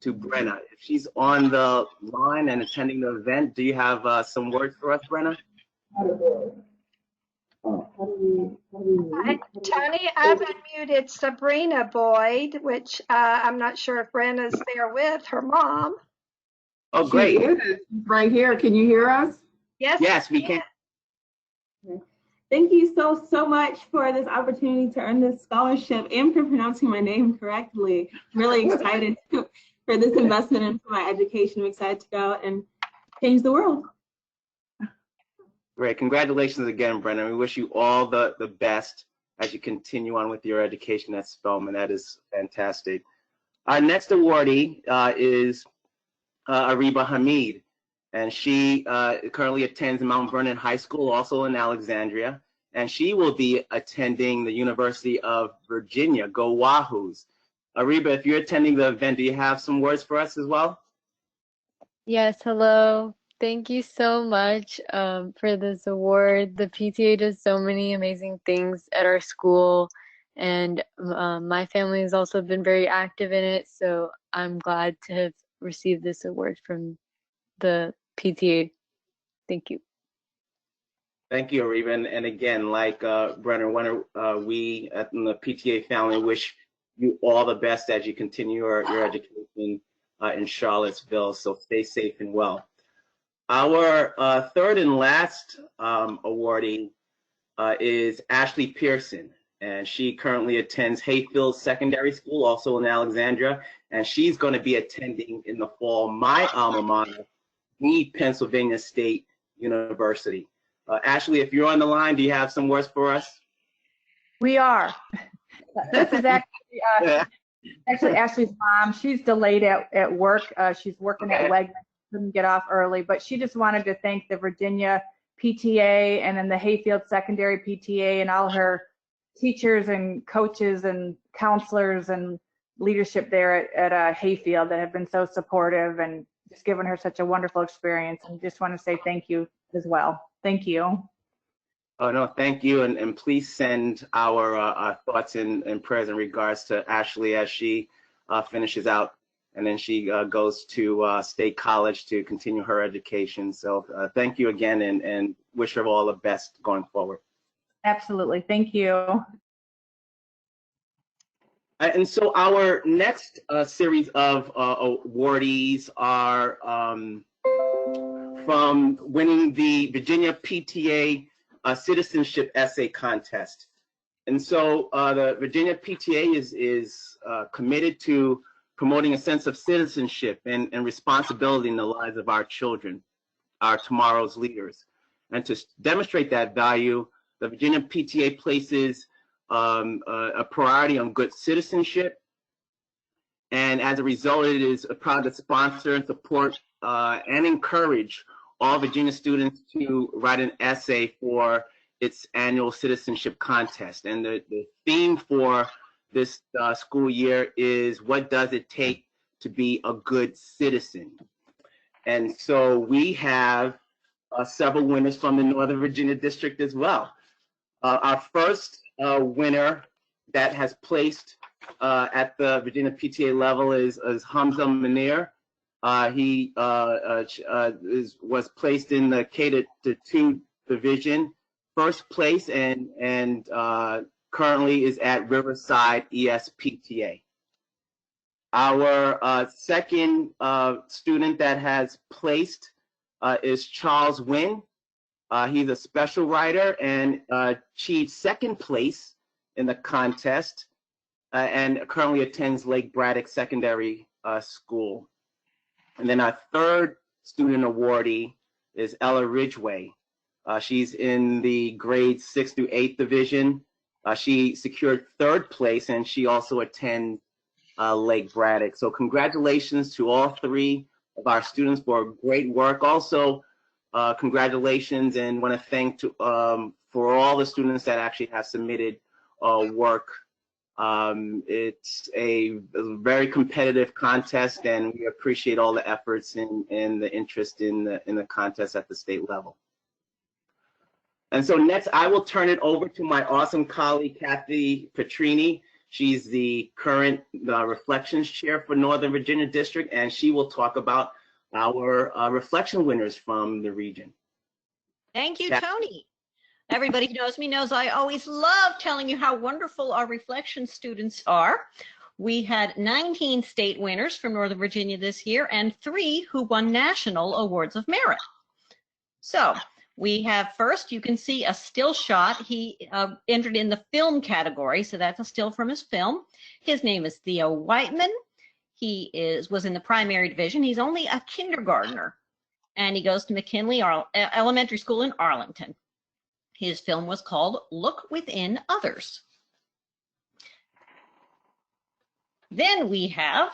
to Brenna. If she's on the line and attending the event, do you have some words for us, Brenna? Tony, I've unmuted Sabrina Boyd, which I'm not sure if Brenna's there with her mom. Oh, great. She is right here. Can you hear us? Yes. Yes, we can. Thank you so much for this opportunity to earn this scholarship and for pronouncing my name correctly. Really excited for this investment into my education. I'm excited to go out and change the world. Great. Congratulations again, Brenna. We wish you all the best as you continue on with your education at Spelman. That is fantastic. Our next awardee is Ariba Hamid, and she currently attends Mount Vernon High School, also in Alexandria, and she will be attending the University of Virginia. Go Wahoos. Ariba, if you're attending the event, do you have some words for us as well? Yes, hello. Thank you so much for this award. The PTA does so many amazing things at our school, and my family has also been very active in it, so I'm glad to have received this award from the PTA. Thank you. Thank you, Ariba. And again, like Brenna, we in the PTA family wish you all the best as you continue your education in Charlottesville, so stay safe and well. Our third and last awardee is Ashley Pearson, and she currently attends Hayfield Secondary School, also in Alexandria, and she's going to be attending in the fall my alma mater, the Pennsylvania State University. Ashley, if you're on the line, do you have some words for us? We are. This is actually Ashley's mom. She's delayed at work. She's working at Wegmans. Couldn't get off early, but she just wanted to thank the Virginia PTA and then the Hayfield Secondary PTA and all her teachers and coaches and counselors and leadership there at Hayfield that have been so supportive and just given her such a wonderful experience. And just want to say thank you as well. Thank you. Oh, no, thank you. And please send our thoughts and prayers in regards to Ashley as she finishes out. And then she goes to State College to continue her education. So thank you again and wish her all the best going forward. Absolutely. Thank you. And so our next series of awardees are from winning the Virginia PTA Citizenship Essay Contest. And so the Virginia PTA is committed to promoting a sense of citizenship and responsibility in the lives of our children, our tomorrow's leaders. And to demonstrate that value, the Virginia PTA places a priority on good citizenship. And as a result, it is proud to sponsor and support and encourage all Virginia students to write an essay for its annual citizenship contest. And the theme for this school year is, what does it take to be a good citizen? And so we have several winners from the Northern Virginia district as well. Our first winner that has placed at the Virginia PTA level is Hamza Munir. He was placed in the K-2 division, first place, and currently is at Riverside ESPTA. Our second student that has placed is Charles Wynn. He's a special writer and achieved second place in the contest and currently attends Lake Braddock Secondary School. And then our third student awardee is Ella Ridgway. She's in the grades 6 through 8 division. She secured third place, and she also attends Lake Braddock. So congratulations to all three of our students for great work. Also, congratulations, and want to thank for all the students that actually have submitted work. It's a very competitive contest, and we appreciate all the efforts and the interest in the contest at the state level. And so next, I will turn it over to my awesome colleague, Kathy Petrini. She's the current Reflections Chair for Northern Virginia District, and she will talk about our reflection winners from the region. Thank you, Tony. Everybody who knows me knows I always love telling you how wonderful our reflection students are. We had 19 state winners from Northern Virginia this year and 3 who won national awards of merit. So we have first, you can see a still shot. He entered in the film category, so that's a still from his film. His name is Theo Whiteman. He was in the primary division. He's only a kindergartner, and he goes to McKinley Elementary School in Arlington. His film was called Look Within Others. Then we have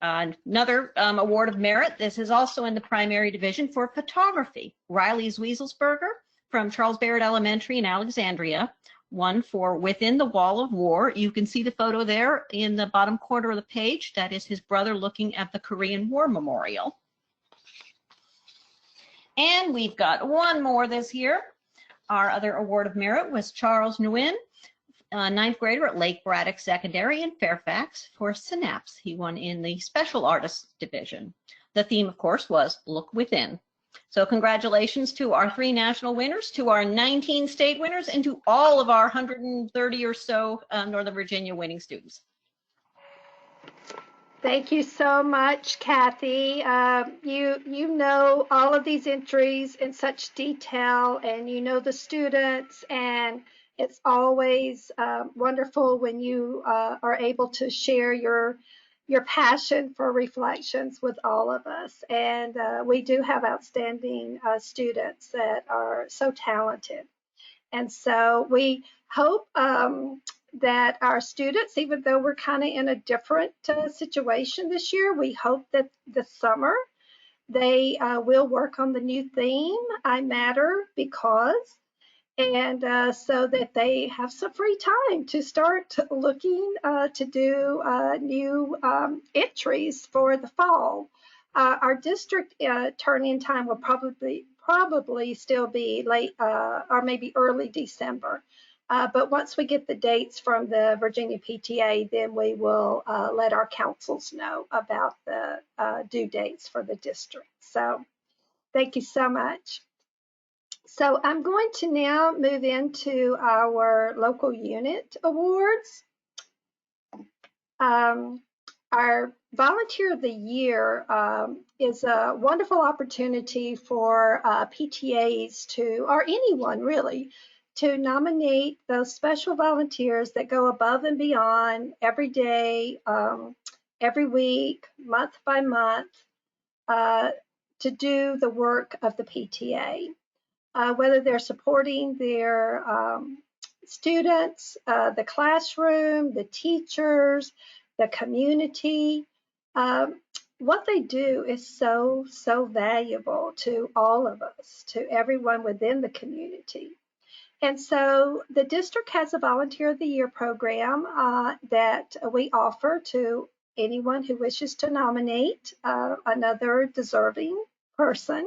another award of merit. This is also in the primary division for photography. Riley Zwieselsberger from Charles Barrett Elementary in Alexandria won for Within the Wall of War. You can see the photo there in the bottom corner of the page. That is his brother looking at the Korean War Memorial. And we've got one more this year. Our other award of merit was Charles Nguyen, 9th grader at Lake Braddock Secondary in Fairfax for Synapse. He won in the Special Artists Division. The theme, of course, was Look Within. So congratulations to our 3 national winners, to our 19 state winners, and to all of our 130 or so Northern Virginia winning students. Thank you so much, Kathy. You know all of these entries in such detail, and you know the students, and it's always wonderful when you are able to share your passion for reflections with all of us. And we do have outstanding students that are so talented. And so we hope that our students, even though we're kind of in a different situation this year, we hope that this summer they will work on the new theme, I Matter Because, and so that they have some free time to start looking to do new entries for the fall. Our district turn-in time will probably still be late or maybe early December. But once we get the dates from the Virginia PTA, then we will let our councils know about the due dates for the district. So thank you so much. So I'm going to now move into our local unit awards. Our Volunteer of the Year is a wonderful opportunity for PTAs to, or anyone really, to nominate those special volunteers that go above and beyond every day, every week, month by month, to do the work of the PTA. Whether they're supporting their students, the classroom, the teachers, the community. What they do is so valuable to all of us, to everyone within the community. And so the district has a Volunteer of the Year program that we offer to anyone who wishes to nominate another deserving person.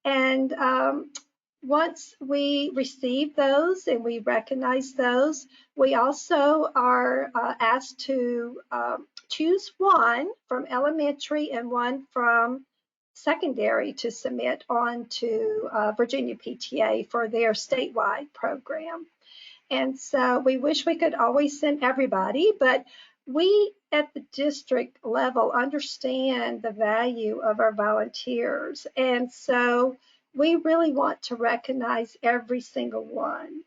And once we receive those and we recognize those, we also are asked to choose one from elementary and one from secondary to submit on to Virginia PTA for their statewide program. And so we wish we could always send everybody, but we at the district level understand the value of our volunteers. And so we really want to recognize every single one.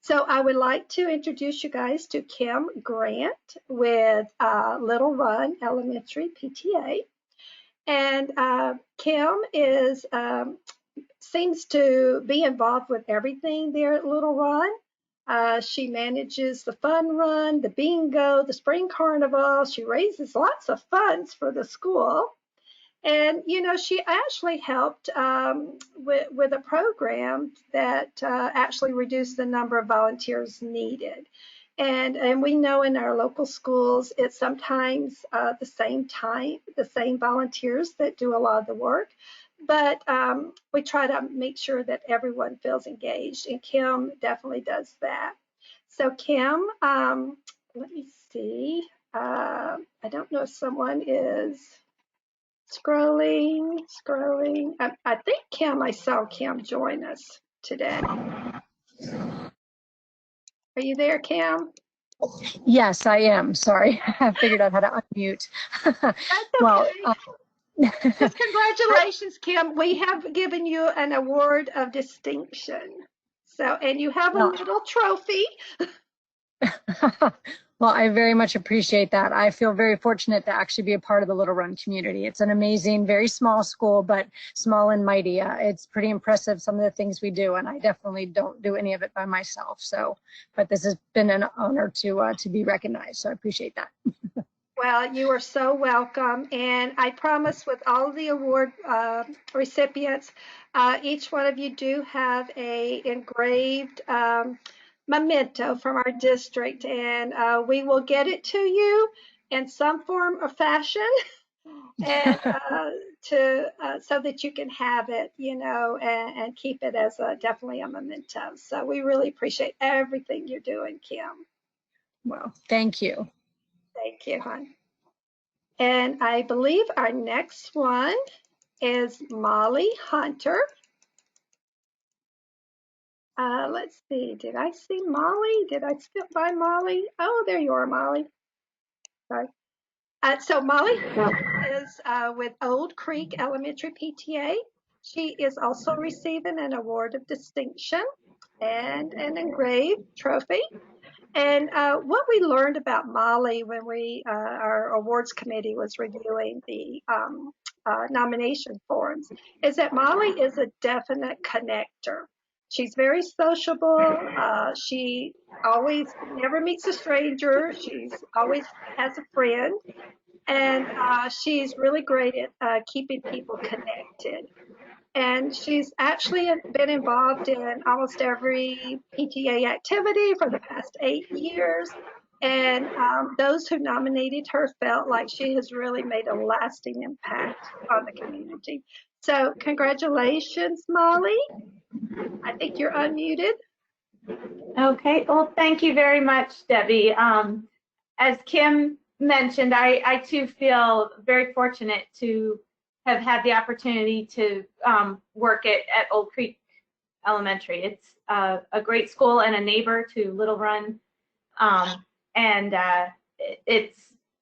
So I would like to introduce you guys to Kim Grant with Little Run Elementary PTA. And Kim seems to be involved with everything there at Little Run. She manages the fun run, the bingo, the spring carnival. She raises lots of funds for the school. And, you know, she actually helped with a program that actually reduced the number of volunteers needed. And we know in our local schools, it's sometimes the same volunteers that do a lot of the work. But we try to make sure that everyone feels engaged, and Kim definitely does that. So Kim, let me see. I don't know if someone is scrolling. I think Kim, I saw Kim join us today. Are you there, Kim? Yes, I am. Sorry, I figured out how to unmute. That's okay. Well, Just congratulations, Kim. We have given you an award of distinction. So, and you have a well, little trophy. well, I very much appreciate that. I feel very fortunate to actually be a part of the Little Run community. It's an amazing, very small school, but small and mighty. It's pretty impressive, some of the things we do, and I definitely don't do any of it by myself. So, but this has been an honor to be recognized. So I appreciate that. Well, you are so welcome. And I promise with all the award recipients, each one of you do have a engraved memento from our district, and we will get it to you in some form or fashion, and so that you can have it, you know, and keep it as definitely a memento. So we really appreciate everything you're doing, Kim. Well, thank you. Thank you, hon. And I believe our next one is Molly Hunter. Let's see, did I see Molly? Did I skip by Molly? Oh, there you are, Molly. Sorry. So Molly is with Old Creek Elementary PTA. She is also receiving an award of distinction and an engraved trophy. And what we learned about Molly when our awards committee was reviewing the nomination forms is that Molly is a definite connector. She's very sociable. She always never meets a stranger. She's always has a friend. And she's really great at keeping people connected. And she's actually been involved in almost every PTA activity for the past 8 years. And those who nominated her felt like she has really made a lasting impact on the community. So congratulations, Molly. I think you're unmuted. Okay, well, thank you very much, Debbie. As Kim mentioned, I too feel very fortunate to have had the opportunity to work at Old Creek Elementary. It's a great school and a neighbor to Little Run, and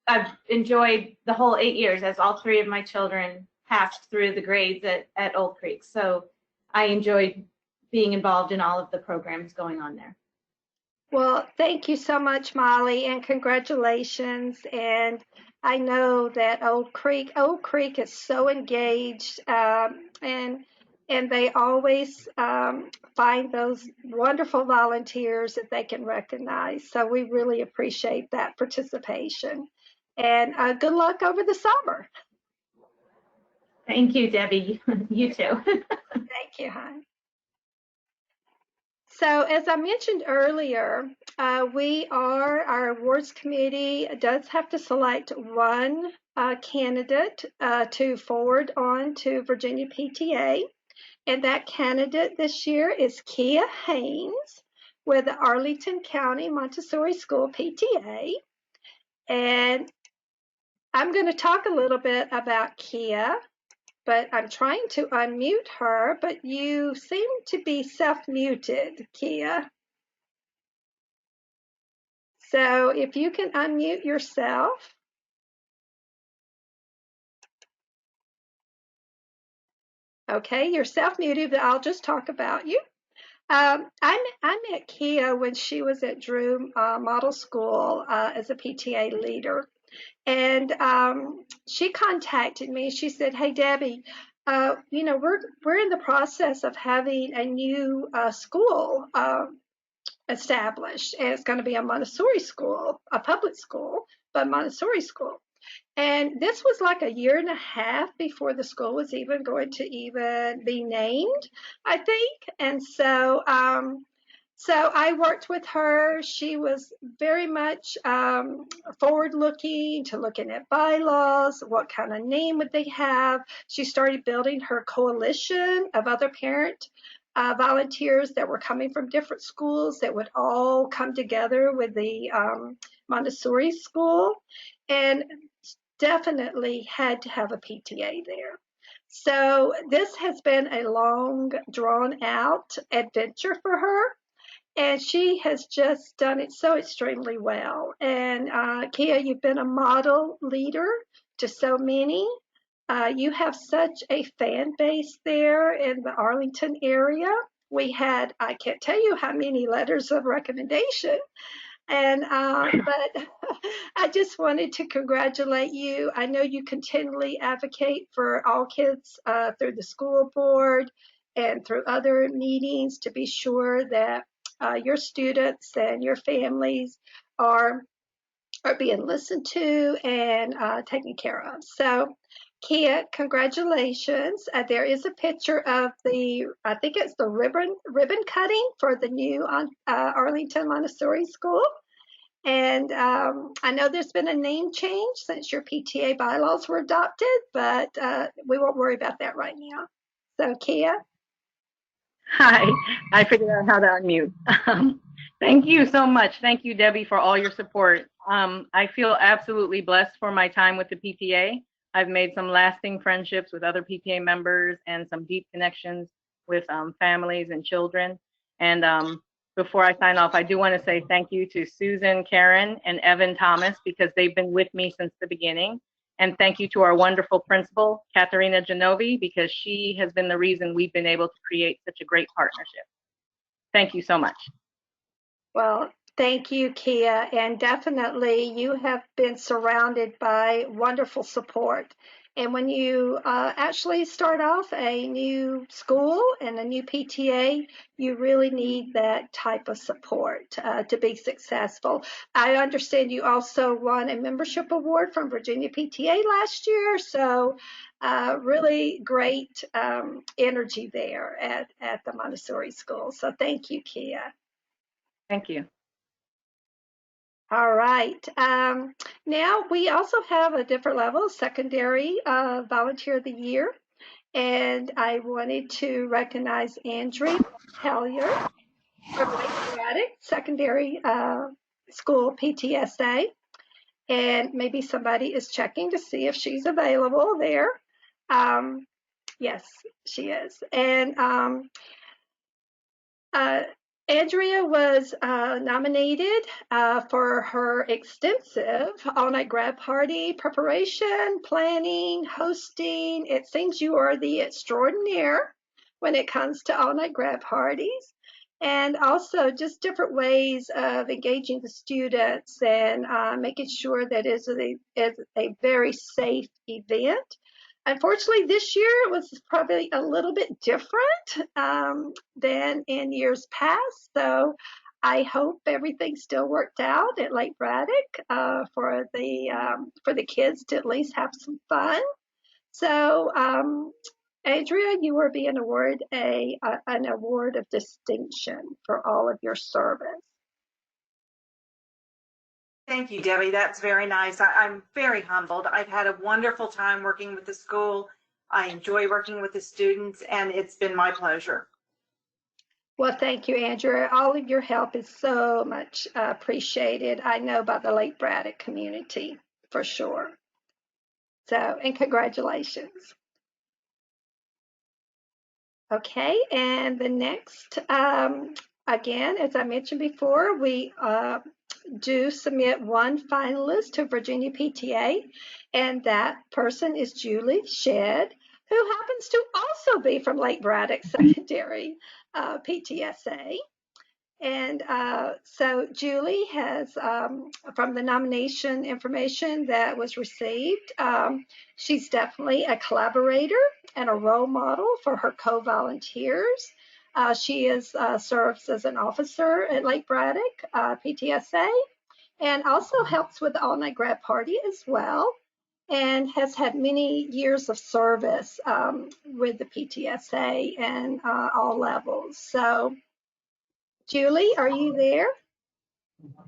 I've enjoyed the whole 8 years as all 3 of my children passed through the grades at Old Creek. So I enjoyed being involved in all of the programs going on there. Well, thank you so much, Molly, and congratulations. And I know that Old Creek is so engaged, and they always find those wonderful volunteers that they can recognize. So we really appreciate that participation. And good luck over the summer. Thank you, Debbie. You too. Thank you, hon. So as I mentioned earlier, our awards committee does have to select one candidate to forward on to Virginia PTA. And that candidate this year is Kia Haynes with the Arlington County Montessori School PTA. And I'm going to talk a little bit about Kia, but I'm trying to unmute her, but you seem to be self-muted, Kia. So if you can unmute yourself. Okay, you're self-muted, but I'll just talk about you. I met Kia when she was at Drew Model School as a PTA leader. And she contacted me. She said, "Hey, Debbie, you know, we're in the process of having a new school established, and it's going to be a Montessori school, a public school, but Montessori school." And this was like a year and a half before the school was even going to even be named, I think. And so so I worked with her. She was very much forward-looking to looking at bylaws, what kind of name would they have. She started building her coalition of other parent volunteers that were coming from different schools that would all come together with the Montessori school, and definitely had to have a PTA there. So this has been a long, drawn out adventure for her, and she has just done it so extremely well. And Kia, you've been a model leader to so many. You have such a fan base there in the Arlington area. We had, I can't tell you how many letters of recommendation. And but I just wanted to congratulate you. I know you continually advocate for all kids through the school board and through other meetings to be sure that your students and your families are being listened to and taken care of. So, Kia, congratulations. There is a picture of the, I think it's the ribbon cutting for the new Arlington Montessori School. And I know there's been a name change since your PTA bylaws were adopted, but we won't worry about that right now. So, Kia. Hi, I figured out how to unmute. Thank you so much. Thank you, Debbie, for all your support. I feel absolutely blessed for my time with the PTA. I've made some lasting friendships with other PTA members and some deep connections with families and children. And before I sign off, I do want to say thank you to Susan, Karen, and Evan Thomas, because they've been with me since the beginning. And thank you to our wonderful principal, Katharina Genovi, because she has been the reason we've been able to create such a great partnership. Thank you so much. Well, thank you, Kia. And definitely you have been surrounded by wonderful support. And when you actually start off a new school and a new PTA, you really need that type of support to be successful. I understand you also won a membership award from Virginia PTA last year. So really great energy there at the Montessori school. So thank you, Kia. Thank you. All right. Now we also have a different level, secondary volunteer of the year. And I wanted to recognize Andrea Hellier from Lake Braddock Secondary School PTSA. And maybe somebody is checking to see if she's available there. Yes, she is. And Andrea was nominated for her extensive all-night grad party preparation, planning, hosting. It seems you are the extraordinaire when it comes to all-night grad parties, and also just different ways of engaging the students and making sure that it's a very safe event. Unfortunately, this year it was probably a little bit different than in years past. So I hope everything still worked out at Lake Braddock for the kids to at least have some fun. So Adria, you are being awarded an award of distinction for all of your service. Thank you, Debbie. That's very nice. I'm very humbled. I've had a wonderful time working with the school. I enjoy working with the students, and it's been my pleasure. Well, thank you, Andrea. All of your help is so much appreciated. I know by the Lake Braddock community for sure. So, and congratulations. Okay, and the next, again, as I mentioned before, we do submit one finalist to Virginia PTA, and that person is Julie Shedd, who happens to also be from Lake Braddock Secondary PTSA. And so Julie has, from the nomination information that was received, she's definitely a collaborator and a role model for her co-volunteers. She serves as an officer at Lake Braddock PTSA, and also helps with the all-night grad party as well, and has had many years of service with the PTSA and all levels. So, Julie, are you there?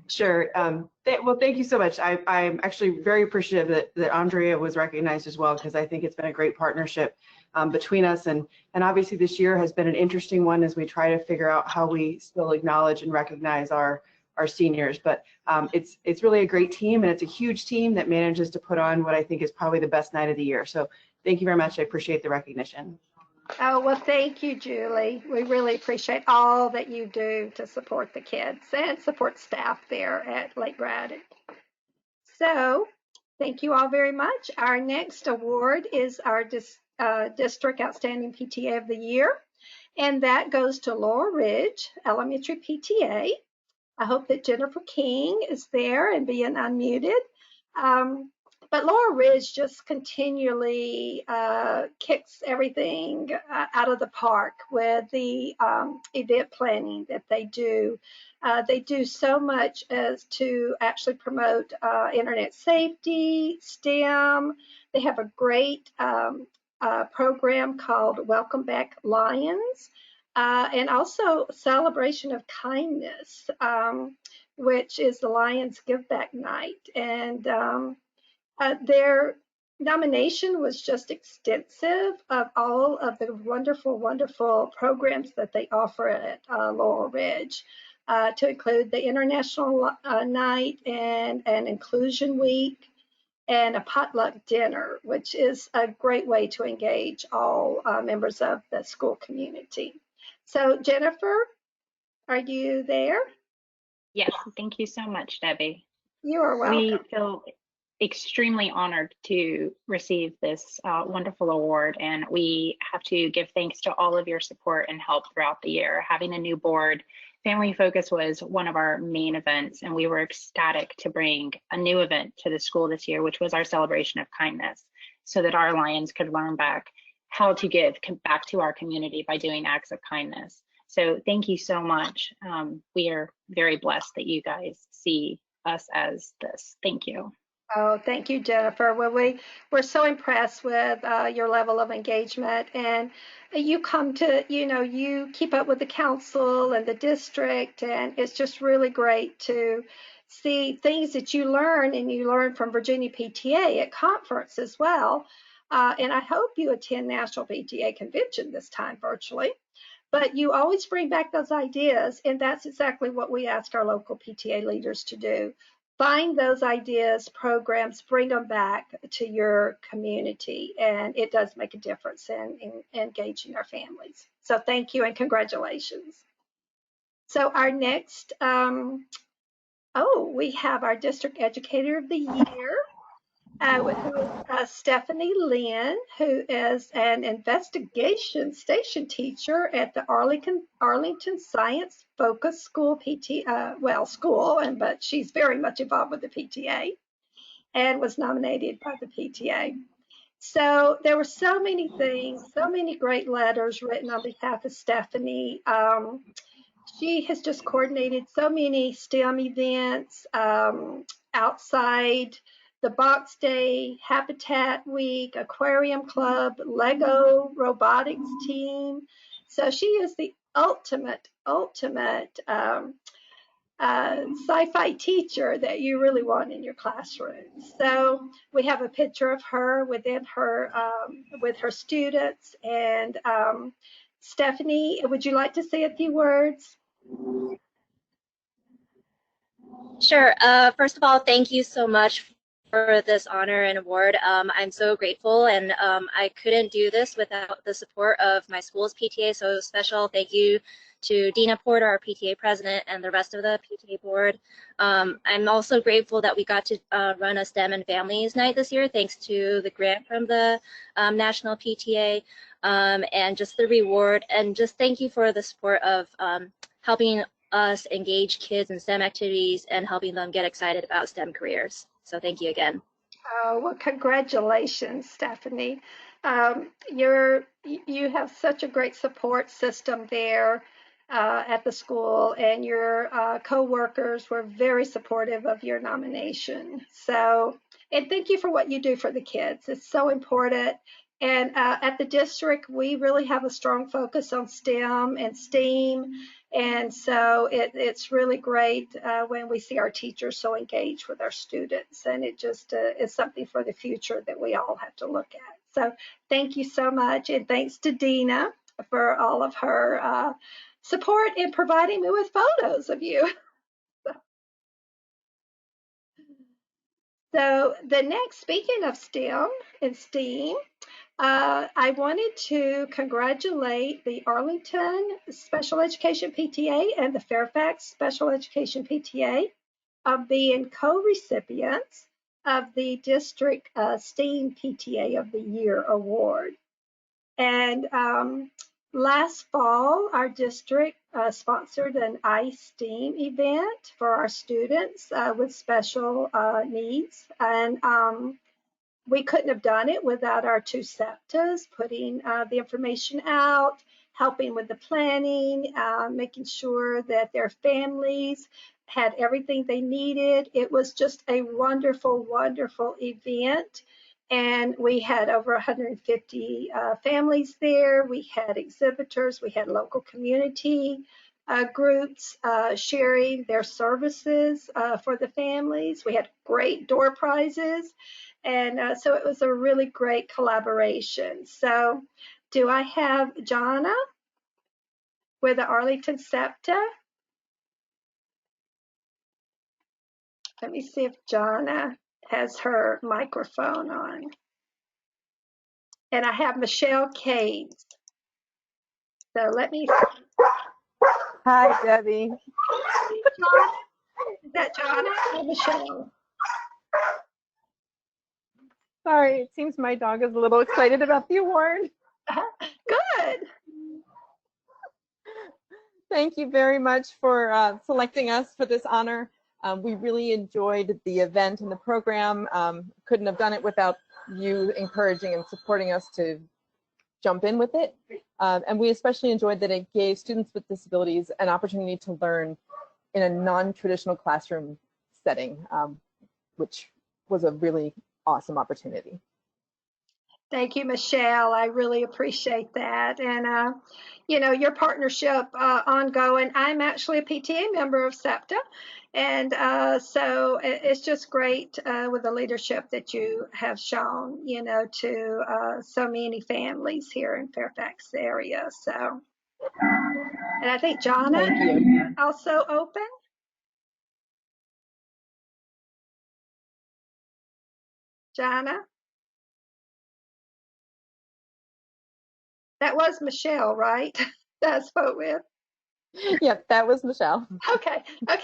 Sure. Well, thank you so much. I'm actually very appreciative that Andrea was recognized as well, because I think it's been a great partnership between us. And obviously this year has been an interesting one as we try to figure out how we still acknowledge and recognize our seniors. But it's really a great team, and it's a huge team that manages to put on what I think is probably the best night of the year. So thank you very much. I appreciate the recognition. Oh, well, thank you, Julie. We really appreciate all that you do to support the kids and support staff there at Lake Braddock. So thank you all very much. Our next award is our District Outstanding PTA of the Year, and that goes to Laurel Ridge Elementary PTA. I hope that Jennifer King is there and being unmuted. But Laurel Ridge just continually kicks everything out of the park with the event planning that they do. They do so much as to actually promote internet safety, STEM. They have a great program called Welcome Back Lions, and also Celebration of Kindness, which is the Lions Give Back Night. And their nomination was just extensive of all of the wonderful, wonderful programs that they offer at Laurel Ridge, to include the International Night and an Inclusion Week and a potluck dinner, which is a great way to engage all members of the school community. So Jennifer, are you there? Yes, thank you so much, Debbie. You are welcome. We feel extremely honored to receive this wonderful award, and we have to give thanks to all of your support and help throughout the year. Having a new board, Family Focus was one of our main events, and we were ecstatic to bring a new event to the school this year, which was our Celebration of Kindness, so that our Lions could learn back how to give back to our community by doing acts of kindness. So thank you so much. We are very blessed that you guys see us as this. Thank you. Oh, thank you, Jennifer. Well, we're so impressed with your level of engagement, and you come to, you keep up with the council and the district, and it's just really great to see things that you learn, and you learn from Virginia PTA at conference as well. And I hope you attend National PTA Convention this time virtually. But you always bring back those ideas, and that's exactly what we ask our local PTA leaders to do. Find those ideas, programs, bring them back to your community, and it does make a difference in engaging our families. So thank you and congratulations. So our next, we have our District Educator of the Year, Stephanie Lynn, who is an investigation station teacher at the Arlington Science Focus School but she's very much involved with the PTA and was nominated by the PTA. So there were so many things, so many great letters written on behalf of Stephanie. She has just coordinated so many STEM events outside the Box Day, Habitat Week, Aquarium Club, Lego Robotics Team. So she is the ultimate sci-fi teacher that you really want in your classroom. So we have a picture of her within her with her students. And Stephanie, would you like to say a few words? Sure. First of all, thank you so much for this honor and award. I'm so grateful, and I couldn't do this without the support of my school's PTA, so special thank you to Dina Porter, our PTA president, and the rest of the PTA board. I'm also grateful that we got to run a STEM and Families Night this year, thanks to the grant from the National PTA, and just the reward, and just thank you for the support of helping us engage kids in STEM activities and helping them get excited about STEM careers. So thank you again. Oh, well, congratulations, Stephanie. You have such a great support system there at the school, and your co-workers were very supportive of your nomination. So, and thank you for what you do for the kids. It's so important. And at the district, we really have a strong focus on STEM and STEAM. And so it's really great when we see our teachers so engaged with our students, and it just is something for the future that we all have to look at. So thank you so much, and thanks to Dina for all of her support in providing me with photos of you. So the next, speaking of STEM and STEAM, I wanted to congratulate the Arlington Special Education PTA and the Fairfax Special Education PTA of being co-recipients of the District STEAM PTA of the Year Award. And last fall, our district sponsored an iSTEAM event for our students with special needs. And we couldn't have done it without our two SEPTAs putting the information out, helping with the planning, making sure that their families had everything they needed. It was just a wonderful, wonderful event. And we had over 150 families there. We had exhibitors. We had local community groups sharing their services for the families. We had great door prizes. And so it was a really great collaboration. So do I have Jonna with the Arlington SEPTA? Let me see if Jonna has her microphone on. And I have Michelle Cades. So let me. Hi, Debbie. Jonna? Is that Jonna or Michelle? Sorry, it seems my dog is a little excited about the award. Good. Thank you very much for selecting us for this honor. We really enjoyed the event and the program. Couldn't have done it without you encouraging and supporting us to jump in with it. And we especially enjoyed that it gave students with disabilities an opportunity to learn in a non-traditional classroom setting, which was a really awesome opportunity. Thank you, Michelle. I really appreciate that. And, you know, your partnership ongoing. I'm actually a PTA member of SEPTA. And so it's just great with the leadership that you have shown, you know, to so many families here in Fairfax area. So, and I think Jonna also open. Jonna? That was Michelle, right? That I spoke with. Yep, that was Michelle. Okay, okay.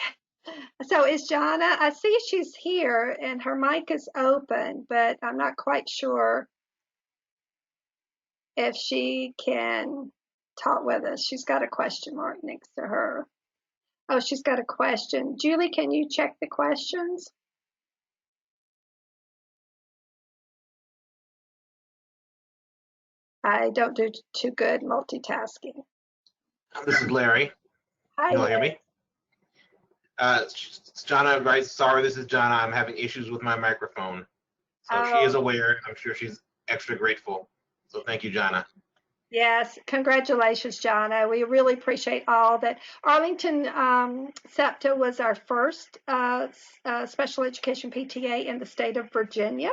So is Jonna, I see she's here and her mic is open, but I'm not quite sure if she can talk with us. She's got a question mark next to her. Oh, she's got a question. Julie, can you check the questions? I don't do too good multitasking. This is Larry. Hi, Can you hear Larry. me? Jonna, right? Sorry, this is Jonna. I'm having issues with my microphone. So she is aware. I'm sure she's extra grateful. So thank you, Jonna. Yes, congratulations, Jonna. We really appreciate all that. Arlington SEPTA was our first special education PTA in the state of Virginia.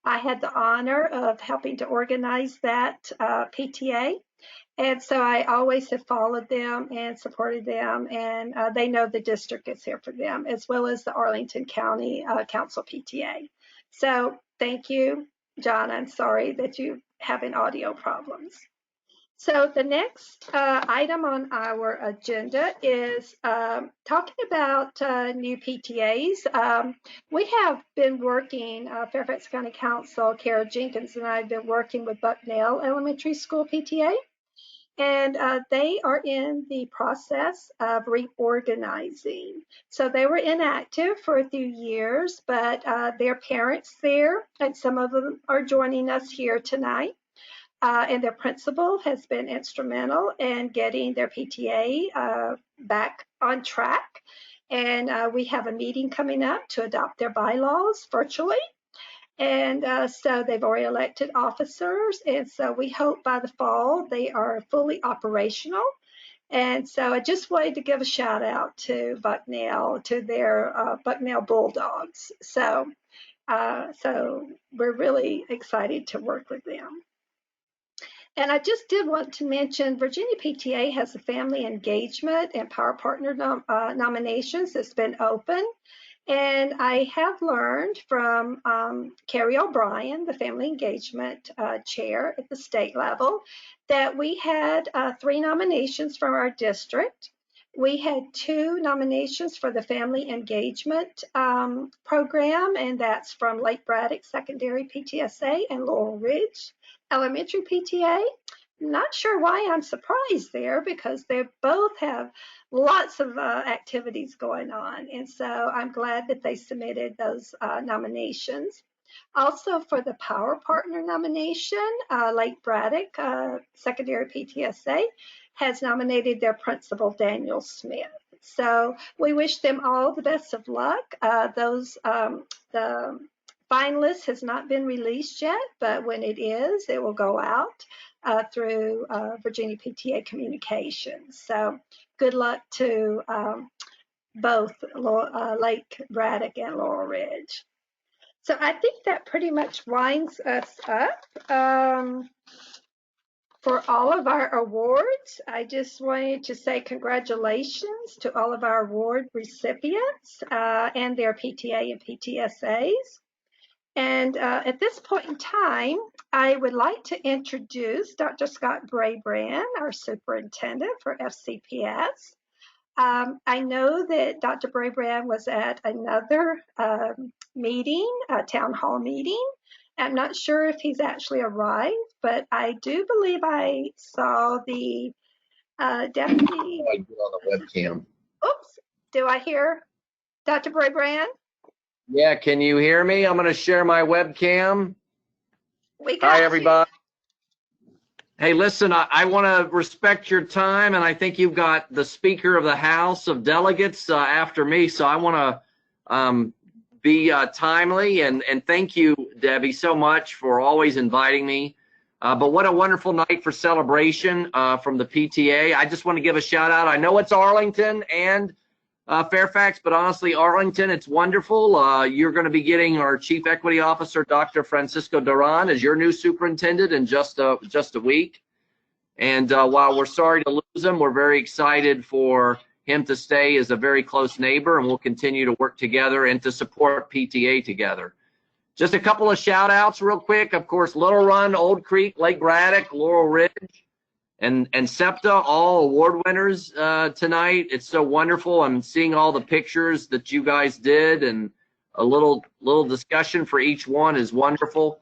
I had the honor of helping to organize that PTA. And so I always have followed them and supported them, and they know the district is here for them, as well as the Arlington County Council PTA. So thank you, Jonna. I'm sorry that you're having audio problems. So the next item on our agenda is talking about new PTAs. We have been working, Fairfax County Council, Kara Jenkins and I have been working with Bucknell Elementary School PTA. And they are in the process of reorganizing. So they were inactive for a few years, but their parents there, and some of them are joining us here tonight. And their principal has been instrumental in getting their PTA back on track. And we have a meeting coming up to adopt their bylaws virtually. And so they've already elected officers. And so we hope by the fall they are fully operational. And so I just wanted to give a shout out to Bucknell, to their Bucknell Bulldogs. So we're really excited to work with them. And I just did want to mention Virginia PTA has a family engagement and power partner nominations that's been open. And I have learned from Carrie O'Brien, the family engagement chair at the state level, that we had 3 nominations from our district. We had 2 nominations for the family engagement program, and that's from Lake Braddock Secondary PTSA and Laurel Ridge Elementary PTA. Not sure why I'm surprised there, because they both have lots of activities going on. And so I'm glad that they submitted those nominations. Also for the Power Partner nomination, Lake Braddock Secondary PTSA has nominated their principal, Daniel Smith. So we wish them all the best of luck. The finalist has not been released yet, but when it is, it will go out through Virginia PTA Communications. So good luck to both Lake Braddock and Laurel Ridge. So I think that pretty much winds us up for all of our awards. I just wanted to say congratulations to all of our award recipients and their PTA and PTSAs. And at this point in time, I would like to introduce Dr. Scott Brabrand, our superintendent for FCPS. I know that Dr. Brabrand was at another meeting, a town hall meeting. I'm not sure if he's actually arrived, but I do believe I saw the deputy. I get on the webcam. Oops, do I hear Dr. Brabrand? Yeah, can you hear me? I'm going to share my webcam. Hi, everybody. Hey, listen, I want to respect your time, and I think you've got the Speaker of the House of Delegates after me, so I want to be timely, and thank you, Debbie, so much for always inviting me. But what a wonderful night for celebration from the PTA. I just want to give a shout out. I know it's Arlington and Fairfax, but honestly, Arlington, it's wonderful. You're going to be getting our Chief Equity Officer, Dr. Francisco Duran, as your new superintendent in just a week. And while we're sorry to lose him, we're very excited for him to stay as a very close neighbor, and we'll continue to work together and to support PTA together. Just a couple of shout outs real quick. Of course, Little Run, Old Creek, Lake Braddock, Laurel Ridge, and SEPTA, all award winners tonight. It's so wonderful. I'm seeing all the pictures that you guys did, and a little discussion for each one is wonderful.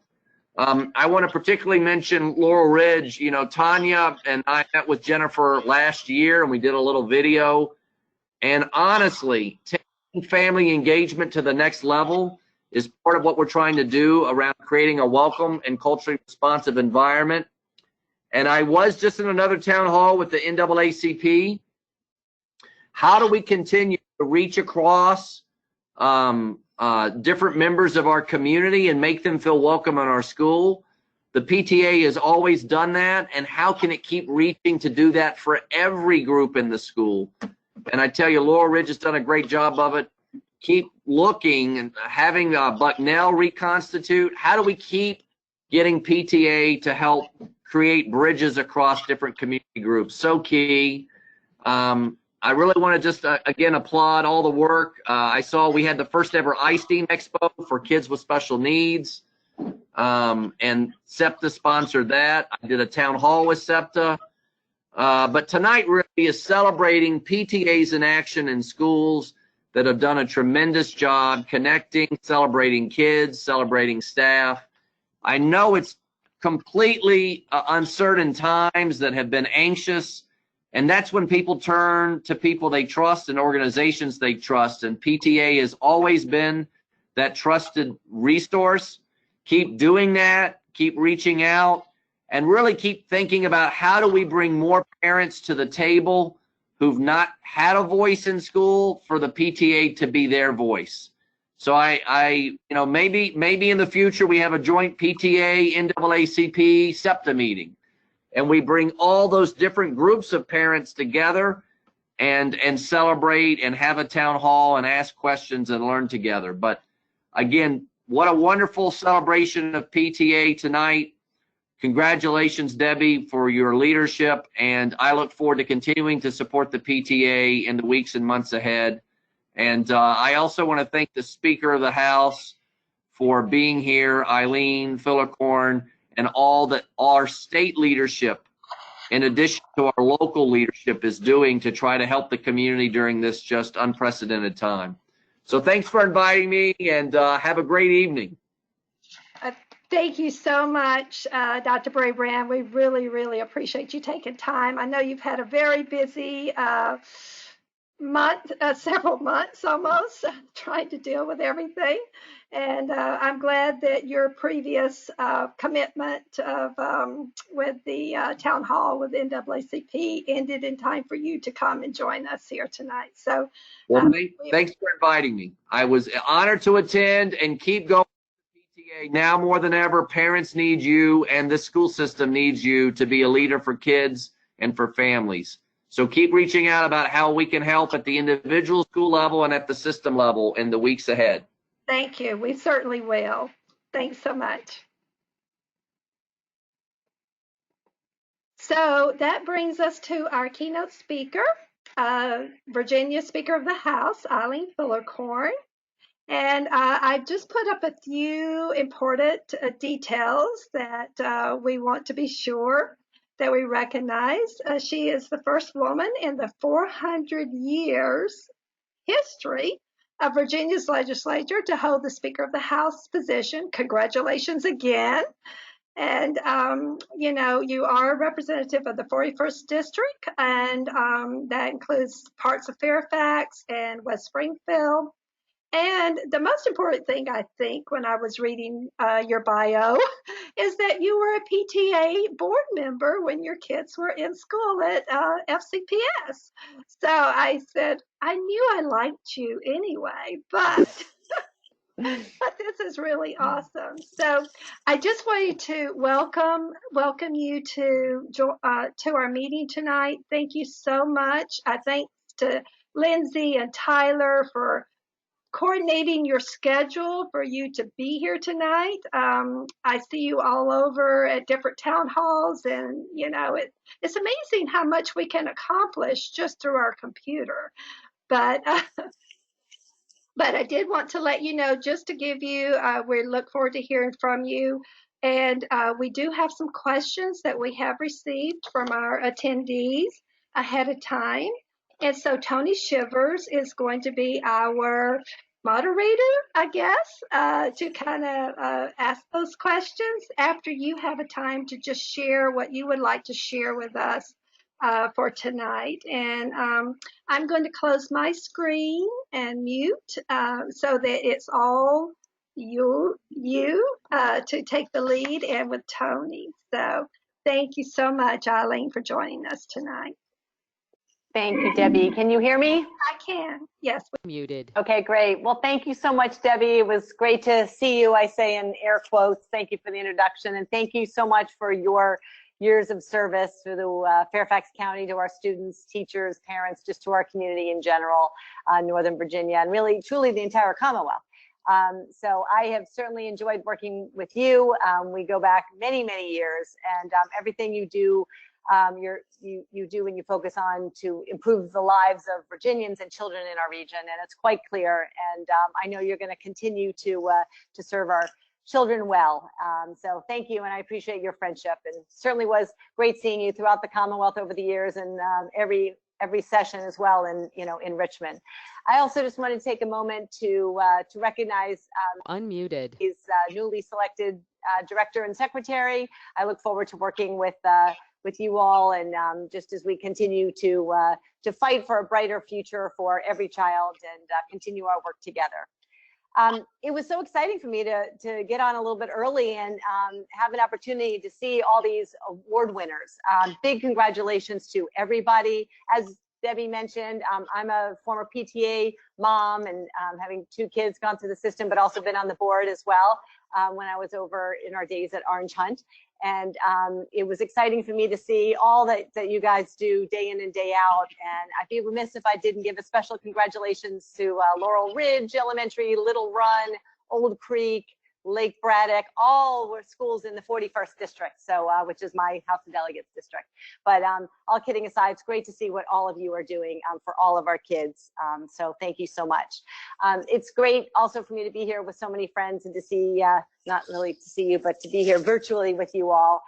I want to particularly mention Laurel Ridge. You know, Tanya and I met with Jennifer last year, and we did a little video. And honestly, taking family engagement to the next level is part of what we're trying to do around creating a welcome and culturally responsive environment. And I was just in another town hall with the NAACP. How do we continue to reach across different members of our community and make them feel welcome in our school? The PTA has always done that, and how can it keep reaching to do that for every group in the school? And I tell you, Laurel Ridge has done a great job of it. Keep looking and having Bucknell reconstitute. How do we keep getting PTA to help create bridges across different community groups? So key. I really want to just, again, applaud all the work. I saw we had the first ever ISTEAM Expo for kids with special needs, and SEPTA sponsored that. I did a town hall with SEPTA. But tonight really is celebrating PTAs in action in schools that have done a tremendous job connecting, celebrating kids, celebrating staff. I know it's completely uncertain times that have been anxious, and that's when people turn to people they trust and organizations they trust, and PTA has always been that trusted resource. Keep doing that, keep reaching out, and really keep thinking about how do we bring more parents to the table who've not had a voice in school for the PTA to be their voice. So you know, maybe in the future we have a joint PTA, NAACP, SEPTA meeting. and we bring all those different groups of parents together and celebrate and have a town hall and ask questions and learn together. But again, what a wonderful celebration of PTA tonight. Congratulations, Debbie, for your leadership, and I look forward to continuing to support the PTA in the weeks and months ahead. And I also want to thank the Speaker of the House for being here, Eileen Fillicorn, and all that our state leadership, in addition to our local leadership, is doing to try to help the community during this just unprecedented time. So thanks for inviting me, and have a great evening. Thank you so much, Dr. Brabrand. We really, really appreciate you taking time. I know you've had a very busy month, several months almost, trying to deal with everything. And I'm glad that your previous commitment of with the town hall with NAACP ended in time for you to come and join us here tonight. So, well, thanks for inviting me. I was honored to attend, and keep going. PTA, now more than ever, parents need you, and the school system needs you to be a leader for kids and for families. So keep reaching out about how we can help at the individual school level and at the system level in the weeks ahead. Thank you. We certainly will. Thanks so much. So that brings us to our keynote speaker, Virginia Speaker of the House, Eileen Fillicorn. And I've just put up a few important details that we want to be sure that we recognize. She is the first woman in the 400 years history of Virginia's legislature to hold the Speaker of the House position. Congratulations again. And, you know, you are a representative of the 41st District, and that includes parts of Fairfax and West Springfield. And the most important thing, I think, when I was reading your bio is that you were a PTA board member when your kids were in school at FCPS. So I said, I knew I liked you anyway, but this is really awesome. So I just wanted to welcome you to our meeting tonight. Thank you so much. Thanks to Lindsay and Tyler for coordinating your schedule for you to be here tonight. I see you all over at different town halls, and you know it's amazing how much we can accomplish just through our computer. But I did want to let you know, just to give you, we look forward to hearing from you. And we do have some questions that we have received from our attendees ahead of time. And so Tony Shivers is going to be our moderator, I guess, to kind of ask those questions after you have a time to just share what you would like to share with us for tonight. And I'm going to close my screen and mute so that it's all you to take the lead, and with Tony. So thank you so much, Eileen, for joining us tonight. Thank you, Debbie. Can you hear me? I can, yes. Muted. Okay, great. Well, thank you so much, Debbie. It was great to see you, I say in air quotes. Thank you for the introduction, and thank you so much for your years of service to the Fairfax County, to our students, teachers, parents, just to our community in general, Northern Virginia, and really, truly the entire Commonwealth. So I have certainly enjoyed working with you. We go back many, many years, and everything you do, you do and you focus on to improve the lives of Virginians and children in our region, and it's quite clear. And I know you're going to continue to serve our children well. So thank you, and I appreciate your friendship. And certainly was great seeing you throughout the Commonwealth over the years, and every session as well, in Richmond. I also just want to take a moment to recognize Unmuted. His newly selected director and secretary. I look forward to working with you all, and just as we continue to fight for a brighter future for every child, and continue our work together. It was so exciting for me to get on a little bit early and have an opportunity to see all these award winners. Big congratulations to everybody. As Debbie mentioned, I'm a former PTA mom and having 2 kids gone through the system, but also been on the board as well when I was over in our days at Orange Hunt. And it was exciting for me to see all that you guys do day in and day out. And I'd be remiss if I didn't give a special congratulations to Laurel Ridge Elementary, Little Run, Old Creek, Lake Braddock, all were schools in the 41st district, so which is my House of Delegates district. But all kidding aside, it's great to see what all of you are doing for all of our kids. So thank you so much. It's great also for me to be here with so many friends and to see, not really to see you, but to be here virtually with you all.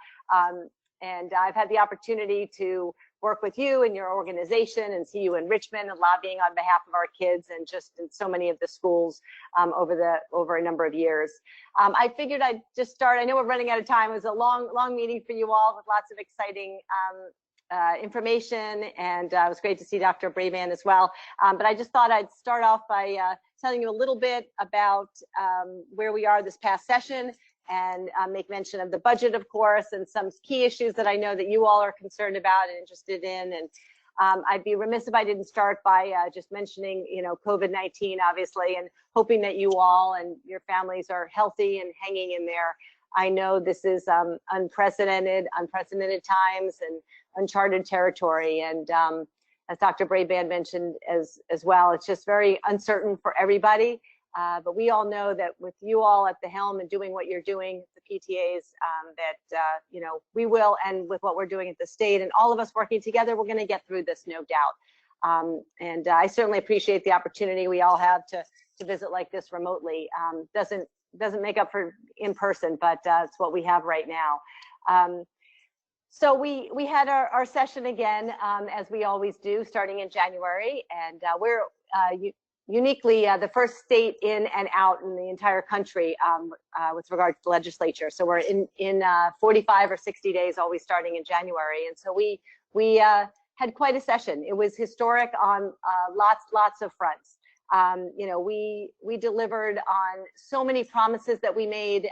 And I've had the opportunity to work with you and your organization and see you in Richmond and lobbying on behalf of our kids and just in so many of the schools over a number of years. I figured I'd just start. I know we're running out of time. It was a long meeting for you all with lots of exciting information, and it was great to see Dr. Brayman as well. But I just thought I'd start off by telling you a little bit about where we are this past session, and make mention of the budget, of course, and some key issues that I know that you all are concerned about and interested in. And I'd be remiss if I didn't start by just mentioning, COVID-19, obviously, and hoping that you all and your families are healthy and hanging in there. I know this is unprecedented times and uncharted territory. And as Dr. Brayman mentioned as well, it's just very uncertain for everybody. But we all know that with you all at the helm and doing what you're doing, the PTAs, that we will, and with what we're doing at the state and all of us working together, we're going to get through this, no doubt. And I certainly appreciate the opportunity we all have to visit like this remotely. Doesn't make up for in person, but it's what we have right now. So we had our session again, as we always do, starting in January, and we're uniquely the first state in and out in the entire country with regard to the legislature. So we're in 45 or 60 days, always starting in January. And so we had quite a session. It was historic on lots of fronts. We delivered on so many promises that we made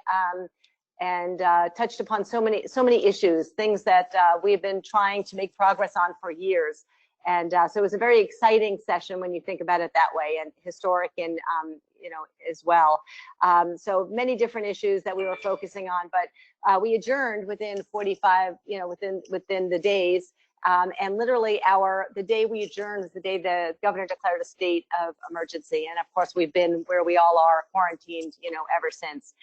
and touched upon so many issues, things that we've been trying to make progress on for years. And so it was a very exciting session when you think about it that way, and historic and, as well. So many different issues that we were focusing on, but we adjourned within 45, within the days. And literally the day we adjourned was the day the governor declared a state of emergency. And of course, we've been where we all are, quarantined, ever since.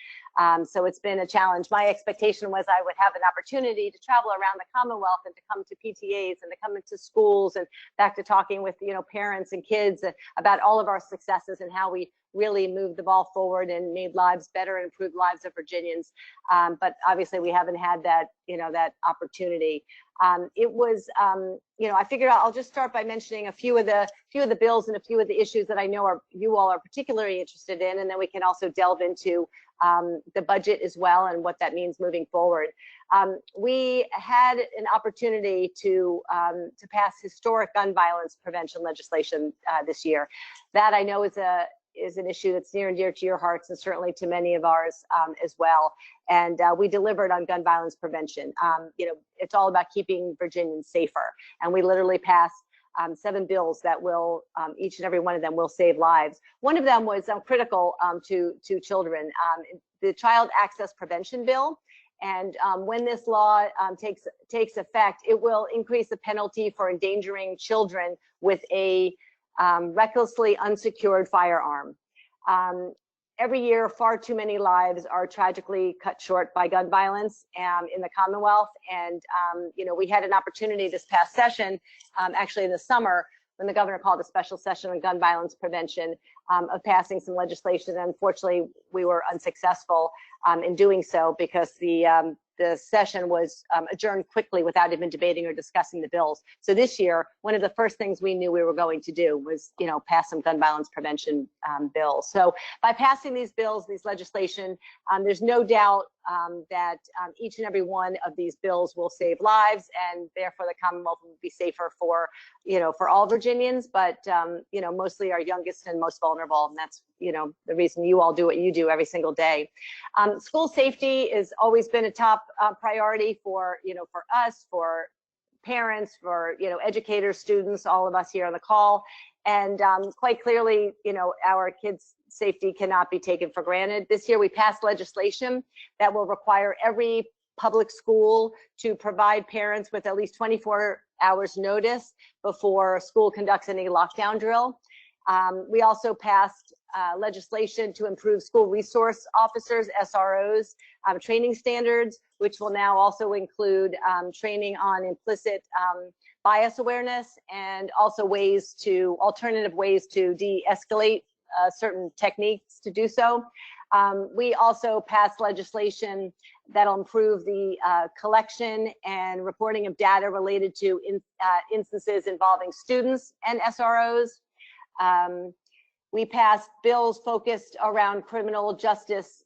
So it's been a challenge. My expectation was I would have an opportunity to travel around the Commonwealth and to come to PTAs and to come into schools and back to talking with, parents and kids about all of our successes and how we really moved the ball forward and made lives better and improved lives of Virginians. But obviously we haven't had that, that opportunity. It was, I figured I'll just start by mentioning a few of the bills and a few of the issues that I know you all are particularly interested in, and then we can also delve into the budget as well and what that means moving forward. We had an opportunity to pass historic gun violence prevention legislation this year. That I know is an issue that's near and dear to your hearts and certainly to many of ours as well. And we delivered on gun violence prevention. It's all about keeping Virginians safer. And we literally passed 7 bills that will, each and every one of them will save lives. One of them was critical to children, the Child Access Prevention Bill. And when this law takes effect, it will increase the penalty for endangering children with a recklessly unsecured firearm. Every year, far too many lives are tragically cut short by gun violence in the Commonwealth. And, we had an opportunity this past session, actually in the summer, when the governor called a special session on gun violence prevention, of passing some legislation. And unfortunately, we were unsuccessful in doing so because the session was adjourned quickly without even debating or discussing the bills. So this year, one of the first things we knew we were going to do was, pass some gun violence prevention bills. So by passing these bills, these legislation, there's no doubt that each and every one of these bills will save lives, and therefore the Commonwealth will be safer for, for all Virginians, but, mostly our youngest and most vulnerable. And that's, the reason you all do what you do every single day. School safety has always been a top priority for, for us, for parents, for educators, students, all of us here on the call. And quite clearly, our kids' safety cannot be taken for granted. This year we passed legislation that will require every public school to provide parents with at least 24 hours notice before a school conducts any lockdown drill. We also passed legislation to improve school resource officers, SROs, training standards, which will now also include training on implicit bias awareness and also alternative ways to de-escalate certain techniques to do so. We also passed legislation that'll improve the collection and reporting of data related to instances involving students and SROs. We passed bills focused around criminal justice,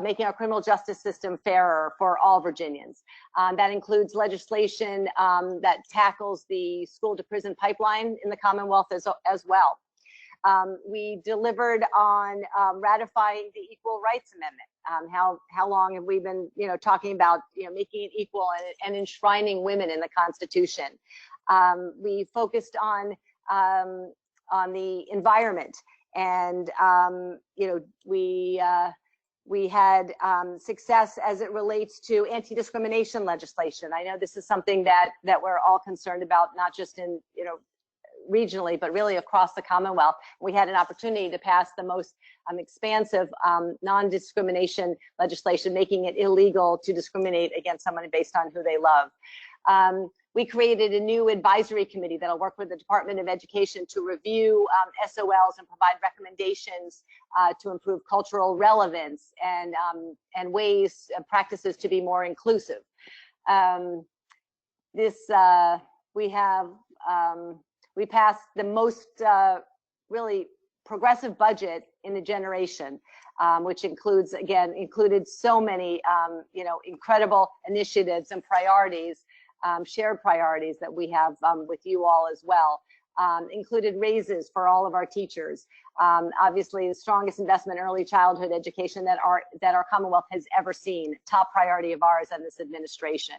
making our criminal justice system fairer for all Virginians. That includes legislation that tackles the school to prison pipeline in the Commonwealth as well. We delivered on ratifying the Equal Rights Amendment. How long have we been, talking about, making it equal and enshrining women in the Constitution? We focused on the environment, and we had success as it relates to anti-discrimination legislation. I know this is something that we're all concerned about, not just in regionally, but really across the Commonwealth. We had an opportunity to pass the most expansive non-discrimination legislation, making it illegal to discriminate against someone based on who they love. We created a new advisory committee that'll work with the Department of Education to review SOLs and provide recommendations to improve cultural relevance and ways and practices to be more inclusive. We passed the most really progressive budget in a generation, which included so many incredible initiatives and priorities, shared priorities that we have with you all as well. Included raises for all of our teachers. Obviously, the strongest investment in early childhood education that our Commonwealth has ever seen. Top priority of ours and this administration.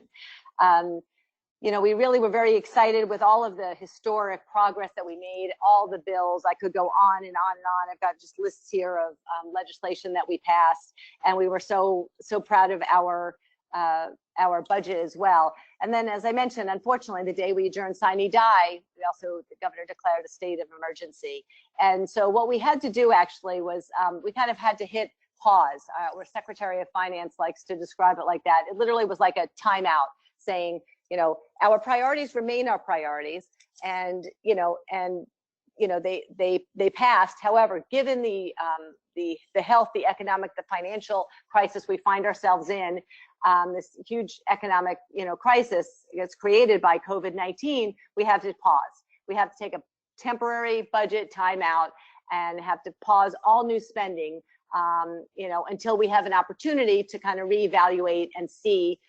We really were very excited with all of the historic progress that we made, all the bills. I could go on and on and on. I've got just lists here of legislation that we passed, and we were so proud of our budget as well. And then, as I mentioned, unfortunately, the day we adjourned sine die, the governor declared a state of emergency. And so what we had to do actually was we kind of had to hit pause, or Secretary of Finance likes to describe it like that. It literally was like a timeout saying, our priorities remain our priorities, and they passed. However, given the health, the economic, the financial crisis we find ourselves in, this huge economic crisis that's created by COVID-19, we have to pause. We have to take a temporary budget timeout and have to pause all new spending, until we have an opportunity to kind of reevaluate and see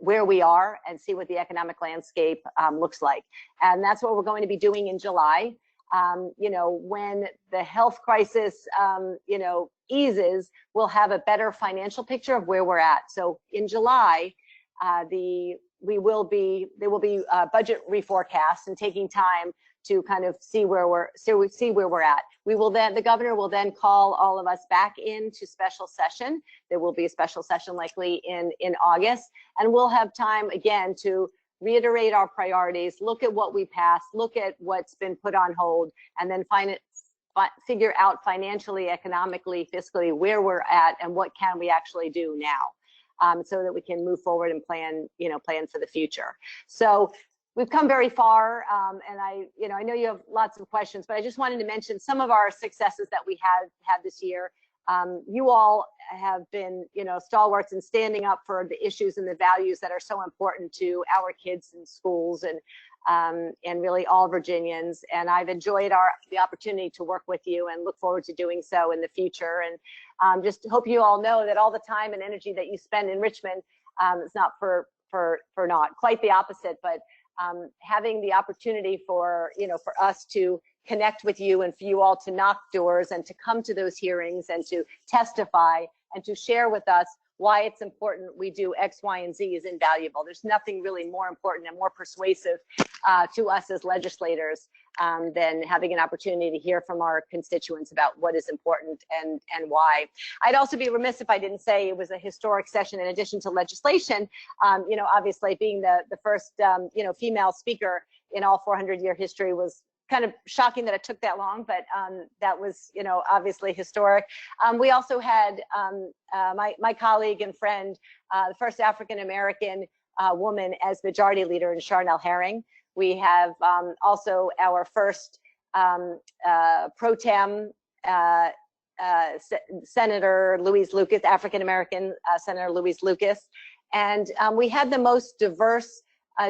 where we are and see what the economic landscape looks like. And that's what we're going to be doing in July. When the health crisis, eases, we'll have a better financial picture of where we're at. So in July, there will be budget reforecast and taking time to kind of see where we're at. The governor will then call all of us back into special session. There will be a special session likely in August, and we'll have time again to reiterate our priorities, look at what we passed, look at what's been put on hold, and then figure out financially, economically, fiscally where we're at and what can we actually do now, so that we can move forward and plan for the future. So we've come very far, and I know you have lots of questions, but I just wanted to mention some of our successes that we had this year. You all have been, stalwarts in standing up for the issues and the values that are so important to our kids in schools and really all Virginians. And I've enjoyed the opportunity to work with you and look forward to doing so in the future. And just hope you all know that all the time and energy that you spend in Richmond is not for naught, quite the opposite, but having the opportunity for us to connect with you and for you all to knock doors and to come to those hearings and to testify and to share with us why it's important we do X, Y, and Z is invaluable. There's nothing really more important and more persuasive to us as legislators than having an opportunity to hear from our constituents about what is important and why. I'd also be remiss if I didn't say it was a historic session in addition to legislation. You know, obviously being the first, you know, female speaker in all 400-year history was kind of shocking that it took that long, but that was, you know, obviously historic. We also had my colleague and friend, the first African-American woman as majority leader in Charnel Herring. We have also our first pro tem Senator Louise Lucas, African-American Senator Louise Lucas. And we had the most diverse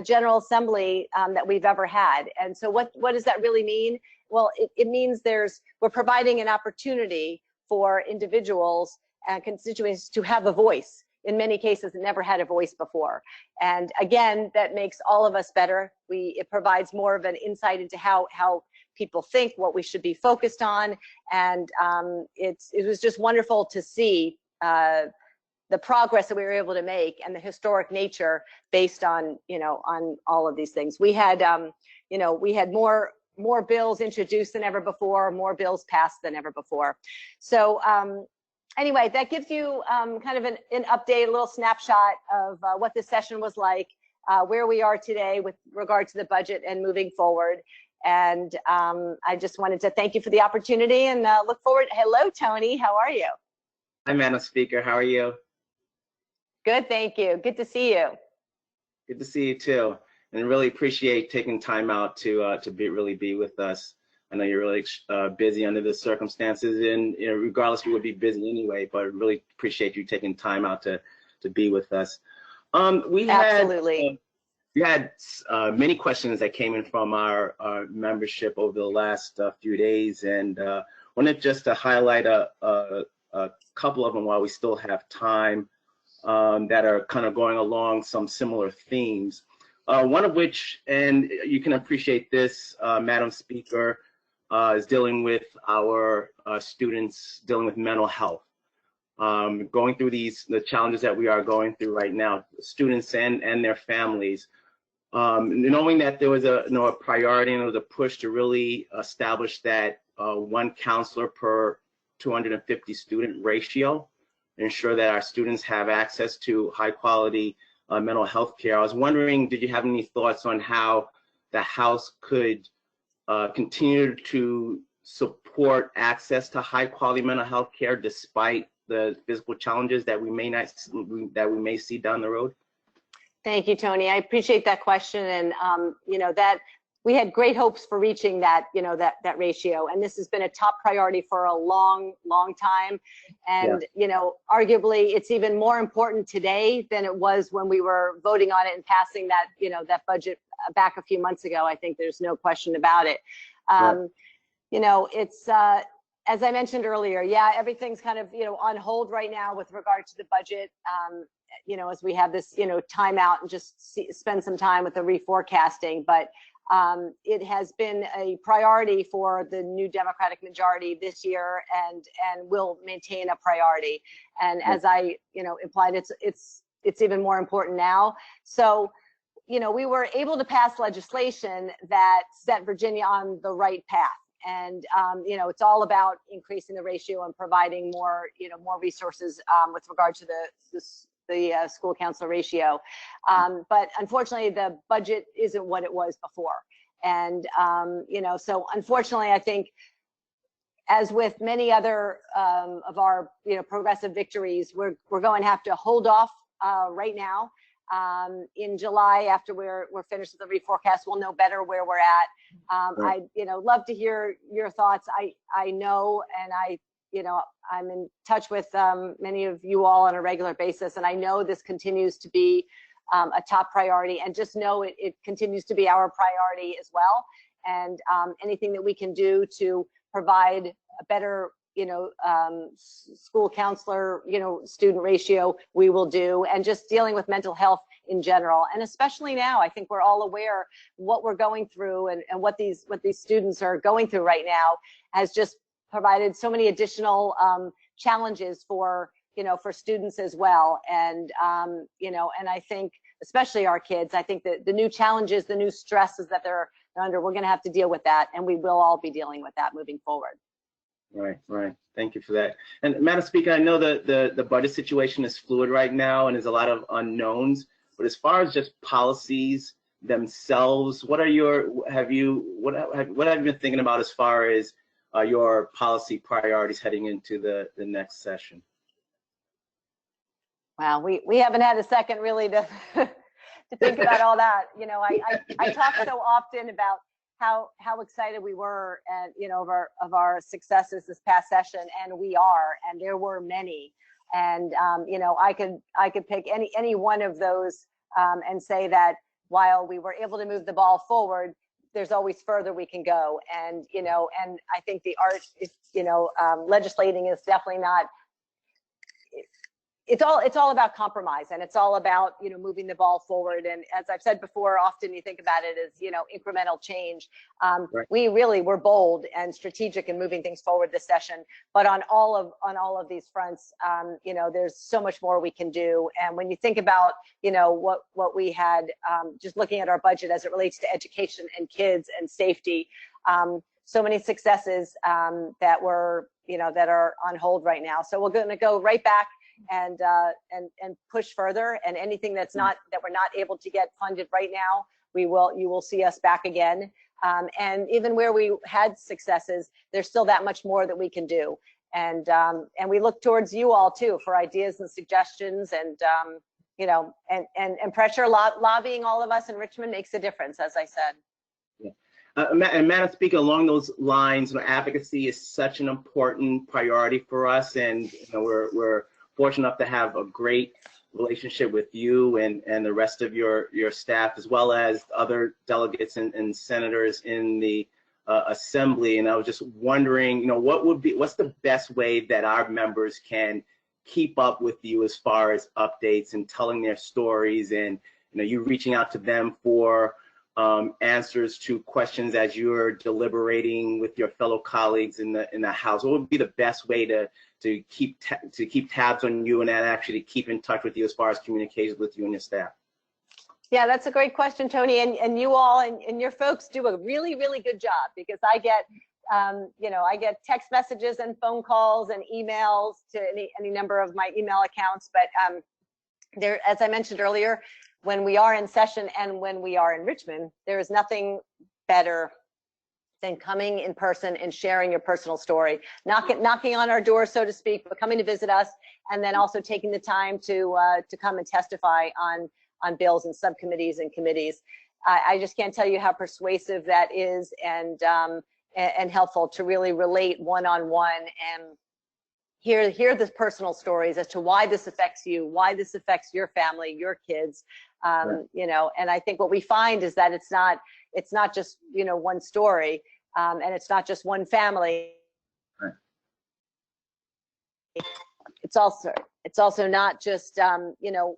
General Assembly that we've ever had. And so what does that really mean? Well, it means we're providing an opportunity for individuals and constituents to have a voice. In many cases, never had a voice before. And again, that makes all of us better. It provides more of an insight into how people think, what we should be focused on. And it was just wonderful to see the progress that we were able to make and the historic nature based on, you know, on all of these things. We had, you know, we had more bills introduced than ever before, more bills passed than ever before. So anyway, that gives you kind of an update, a little snapshot of what this session was like, where we are today with regard to the budget and moving forward. And I just wanted to thank you for the opportunity and look forward. Hello, Tony, how are you? Hi, Madam Speaker, how are you? Good, thank you. Good to see you. Good to see you too, and really appreciate taking time out to really be with us. I know you're really busy under the circumstances, and you know, regardless, you would be busy anyway. But really appreciate you taking time out to be with us. We had many questions that came in from our membership over the last few days, and wanted just to highlight a couple of them while we still have time. That are kind of going along some similar themes. One of which, and you can appreciate this, Madam Speaker, is dealing with our students dealing with mental health. Going through the challenges that we are going through right now, students and their families. Knowing that there was a priority and there was a push to really establish that one counselor per 250 student ratio, ensure that our students have access to high quality mental health care. I was wondering, did you have any thoughts on how the House could continue to support access to high quality mental health care despite the physical challenges that we may see down the road? Thank you, Tony. I appreciate that question. And you know, that we had great hopes for reaching that, you know, that ratio. And this has been a top priority for a long time. And, you know, arguably it's even more important today than it was when we were voting on it and passing that, you know, that budget back a few months ago. I think there's no question about it. You know, it's, as I mentioned earlier, yeah, everything's kind of, you know, on hold right now with regard to the budget. You know, as we have this, you know, time out and just spend some time with the reforecasting. But it has been a priority for the new Democratic majority this year, and will maintain a priority. And as I, you know, implied, it's even more important now. So, you know, we were able to pass legislation that set Virginia on the right path. And you know, it's all about increasing the ratio and providing more, you know, more resources with regard to the school counselor ratio. But unfortunately, the budget isn't what it was before. And, you know, so unfortunately, I think, as with many other of our, you know, progressive victories, we're going to have to hold off right now. In July, after we're finished with the reforecast, we'll know better where we're at. I, you know, love to hear your thoughts. I know, and you know, I'm in touch with many of you all on a regular basis, and I know this continues to be a top priority, and just know it continues to be our priority as well. And anything that we can do to provide a better, you know, school counselor, you know, student ratio, we will do. And just dealing with mental health in general, and especially now, I think we're all aware what we're going through and what these students are going through right now has just provided so many additional challenges for for students as well. And, and I think, especially our kids, I think that the new challenges, the new stresses that they're under, we're going to have to deal with that, and we will all be dealing with that moving forward. Right, right. Thank you for that. And Madam Speaker, I know the budget situation is fluid right now, and there's a lot of unknowns. But as far as just policies themselves, what have you been thinking about as far as your policy priorities heading into the next session? Wow, we haven't had a second really to to think about all that. I talk so often about how excited we were and of our successes this past session, and we are, and there were many. And I could pick any one of those and say that while we were able to move the ball forward, there's always further we can go. And and I think the art is legislating is definitely not. It's all about compromise, and it's all about moving the ball forward. And as I've said before, often you think about it as incremental change. Right. We really were bold and strategic in moving things forward this session, but on all of these fronts, there's so much more we can do. And when you think about what we had, just looking at our budget as it relates to education and kids and safety, so many successes that were that are on hold right now. So we're going to go right back and push further, and anything that we're not able to get funded right now, you will see us back again. And even where we had successes, there's still that much more that we can do. And we look towards you all too for ideas and suggestions, and and pressure. Lobbying all of us in Richmond makes a difference, as I said. Yeah. And Madam Speaker, along those lines, advocacy is such an important priority for us, and we're fortunate enough to have a great relationship with you and the rest of your staff, as well as other delegates and senators in the assembly. And I was just wondering, what's the best way that our members can keep up with you as far as updates and telling their stories, and you reaching out to them for answers to questions as you're deliberating with your fellow colleagues in the House? What would be the best way to keep tabs on you and actually keep in touch with you as far as communications with you and your staff? Yeah, that's a great question, Tony. And you all and your folks do a really, really good job, because I get I get text messages and phone calls and emails to any number of my email accounts. But there, as I mentioned earlier, when we are in session and when we are in Richmond, there is nothing better than coming in person and sharing your personal story, knocking on our door, so to speak, but coming to visit us, and then also taking the time to come and testify on bills and subcommittees and committees. I just can't tell you how persuasive that is, and helpful to really relate one-on-one and hear the personal stories as to why this affects you, why this affects your family, your kids. Right. And I think what we find is that it's not just one story, and it's not just one family. Right. It's also not just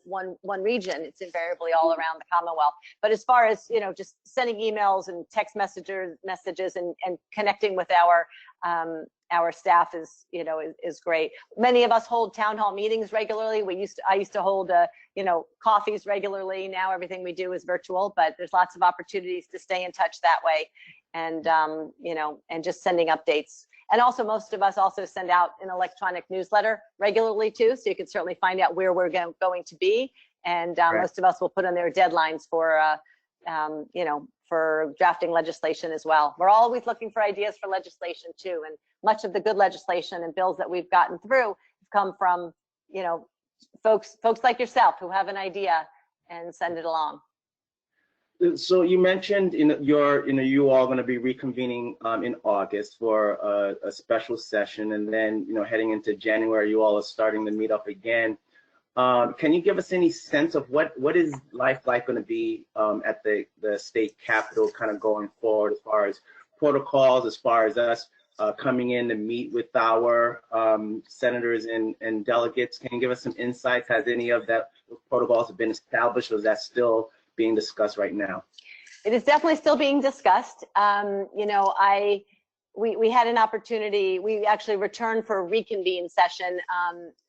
one region. It's invariably all around the Commonwealth. But as far as just sending emails and text messages and connecting with our staff is great. Many of us hold town hall meetings regularly. I used to hold coffees regularly. Now everything we do is virtual, but there's lots of opportunities to stay in touch that way, and and just sending updates. And also, most of us also send out an electronic newsletter regularly too, so you can certainly find out where we're going to be. And Right. Most of us will put on their deadlines for for drafting legislation as well. We're always looking for ideas for legislation too, and much of the good legislation and bills that we've gotten through have come from folks like yourself who have an idea and send it along. So you mentioned you all going to be reconvening in August for a special session, and then heading into January you all are starting to meet up again. Can you give us any sense of what is life like going to be at the state capitol kind of going forward, as far as protocols, as far as us coming in to meet with our senators and delegates? Can you give us some insights? Has any of that protocols have been established, or is that still being discussed right now? It is definitely still being discussed. we had an opportunity. We actually returned for a reconvene session,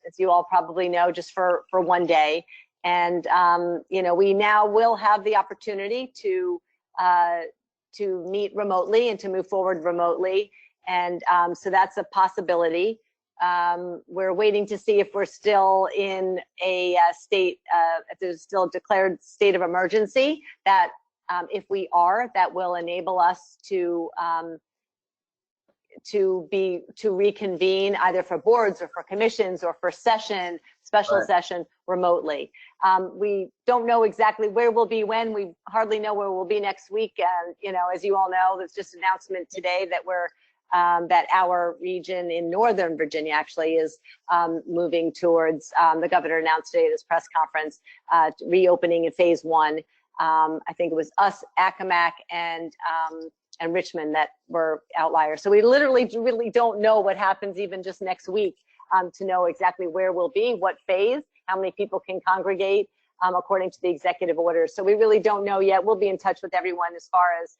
as you all probably know, just for one day. And we now will have the opportunity to meet remotely and to move forward remotely. And so that's a possibility. We're waiting to see if we're still in a state, if there's still a declared state of emergency. That if we are, that will enable us to reconvene either for boards or for commissions or for special session remotely. We don't know exactly where we'll be when. We hardly know where we'll be next week. And as you all know, there's just an announcement today that that our region in Northern Virginia actually is moving towards, the governor announced today at his press conference, reopening in phase 1. I think it was us, Accomack, and Richmond that were outliers. So we literally really don't know what happens even just next week to know exactly where we'll be, what phase, how many people can congregate according to the executive orders. So we really don't know yet. We'll be in touch with everyone as far as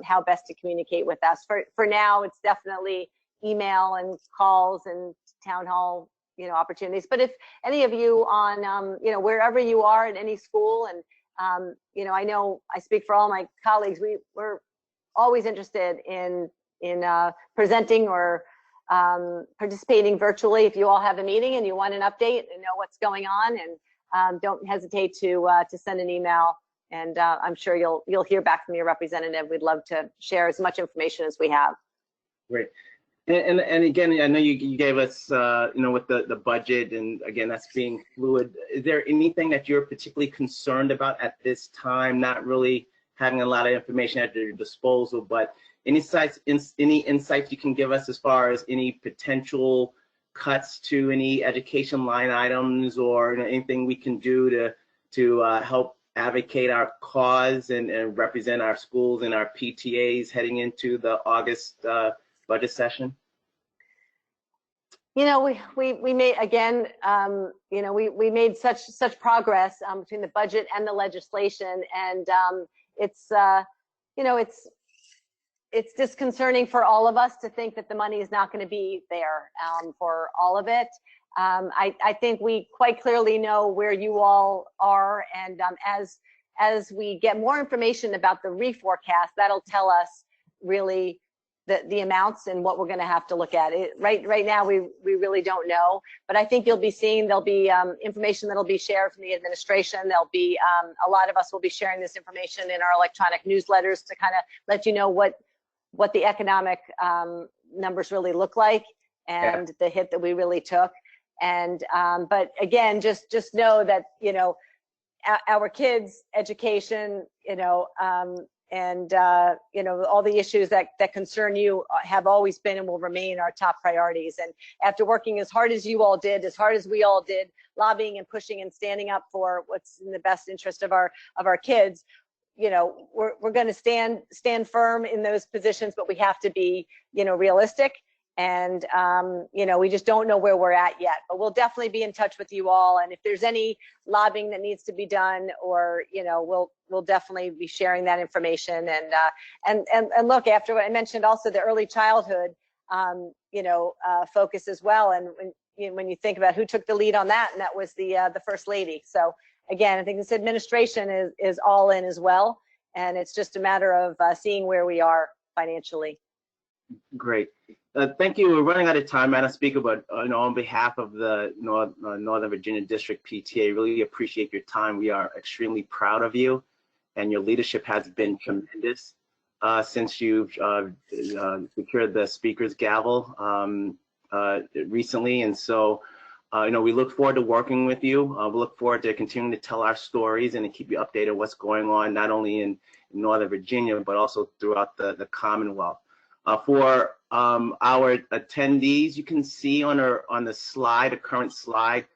how best to communicate with us. For now, it's definitely email and calls and town hall opportunities. But if any of you on wherever you are at any school, and I know I speak for all my colleagues, we're always interested in presenting or participating virtually. If you all have a meeting and you want an update and know what's going on, and don't hesitate to send an email, and I'm sure you'll hear back from your representative. We'd love to share as much information as we have. Great. And again, I know you gave us, with the budget, and again, that's being fluid. Is there anything that you're particularly concerned about at this time? Not really having a lot of information at your disposal, but any insights you can give us as far as any potential cuts to any education line items, or anything we can do to help advocate our cause and represent our schools and our PTAs heading into the August budget session? We made, again, we made such progress between the budget and the legislation, and it's disconcerting for all of us to think that the money is not going to be there for all of it. I think we quite clearly know where you all are, and as we get more information about the reforecast, that'll tell us really the amounts and what we're going to have to look at. Right now, we really don't know, but I think there'll be information that'll be shared from the administration. There'll be a lot of us will be sharing this information in our electronic newsletters to kind of let you know what the economic numbers really look like, and the hit that we really took. And but again, just know that our kids' education, and all the issues that concern you have always been and will remain our top priorities. And after working as hard as you all did, as hard as we all did, lobbying and pushing and standing up for what's in the best interest of our kids, we're going to stand firm in those positions, but we have to be realistic. And we just don't know where we're at yet, but we'll definitely be in touch with you all. And if there's any lobbying that needs to be done, or we'll definitely be sharing that information. And look, after what I mentioned, also the early childhood focus as well. And when you think about who took the lead on that, and that was the First Lady. So again, I think this administration is all in as well, and it's just a matter of seeing where we are financially. Great. Thank you. We're running out of time, Madam Speaker, but on behalf of the Northern Virginia District PTA, really appreciate your time. We are extremely proud of you, and your leadership has been tremendous since you've secured the Speaker's gavel recently. And so, we look forward to working with you. We look forward to continuing to tell our stories and to keep you updated on what's going on, not only in Northern Virginia, but also throughout the Commonwealth. For our attendees, you can see on the slide, a current slide,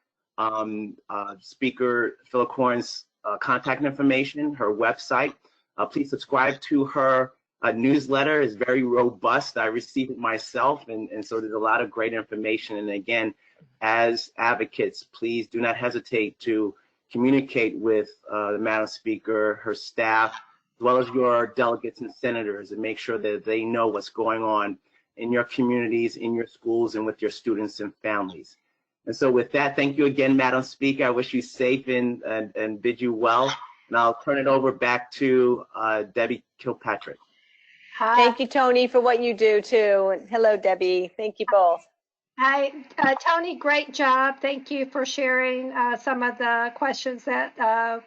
Speaker Phillicorn's contact information, her website. Please subscribe to her newsletter. It's very robust. I received it myself, and so there's a lot of great information. And again, as advocates, please do not hesitate to communicate with the Madam Speaker, her staff, as well as your delegates and senators, and make sure that they know what's going on in your communities, in your schools, and with your students and families. And so with that, thank you again, Madam Speaker. I wish you safe and bid you well. And I'll turn it over back to Debbie Kilpatrick. Thank you, Tony, for what you do too. And hello, Debbie. Thank you both. Hi, Tony, great job. Thank you for sharing some of the questions that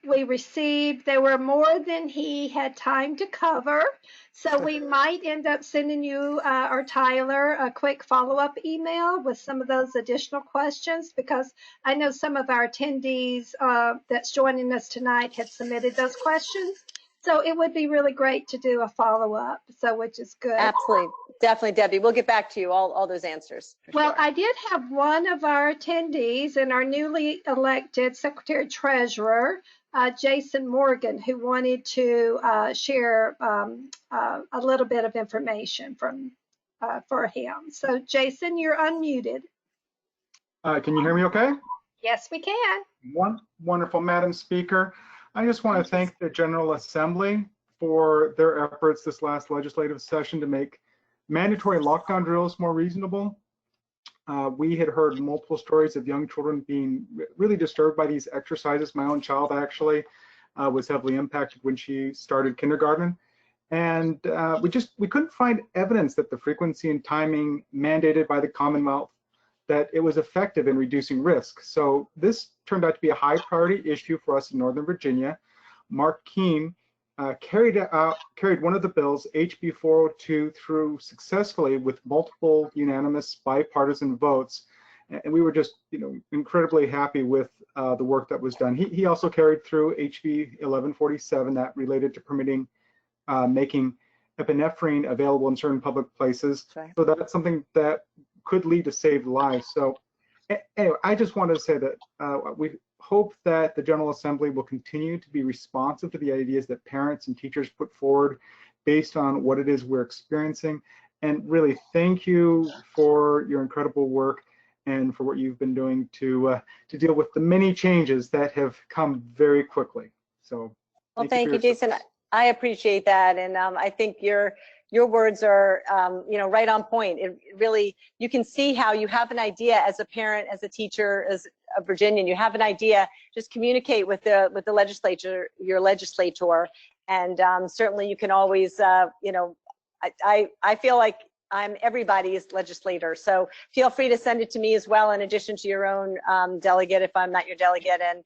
we received. There were more than he had time to cover, so we might end up sending you or Tyler a quick follow-up email with some of those additional questions, because I know some of our attendees that's joining us tonight had submitted those questions. So it would be really great to do a follow-up, so which is good. Absolutely. Definitely, Debbie. We'll get back to you, all those answers. Well, I did have one of our attendees and our newly elected Secretary Treasurer, Jason Morgan, who wanted to share a little bit of information for him. So, Jason, you're unmuted. Can you hear me okay? Yes, we can. Wonderful, Madam Speaker. I just want to thank the General Assembly for their efforts this last legislative session to make mandatory lockdown drills more reasonable. We had heard multiple stories of young children being really disturbed by these exercises. My own child actually was heavily impacted when she started kindergarten. And we couldn't find evidence that the frequency and timing mandated by the Commonwealth, that it was effective in reducing risk. So this turned out to be a high priority issue for us in Northern Virginia. Mark Keene carried one of the bills, HB 402, through successfully with multiple unanimous bipartisan votes. And we were just, incredibly happy with the work that was done. He also carried through HB 1147 that related to permitting making epinephrine available in certain public places. Right. So that's something that could lead to saved lives. So anyway, I just wanted to say that we hope that the General Assembly will continue to be responsive to the ideas that parents and teachers put forward based on what it is we're experiencing. And really, thank you for your incredible work and for what you've been doing to deal with the many changes that have come very quickly. So, well, thank you, Jason. I appreciate that, and I think your words are, right on point. It really, you can see how you have an idea as a parent, as a teacher, as a Virginian. You have an idea. Just communicate with the legislature, your legislator, and certainly you can always, I feel like I'm everybody's legislator. So feel free to send it to me as well, in addition to your own delegate, if I'm not your delegate, and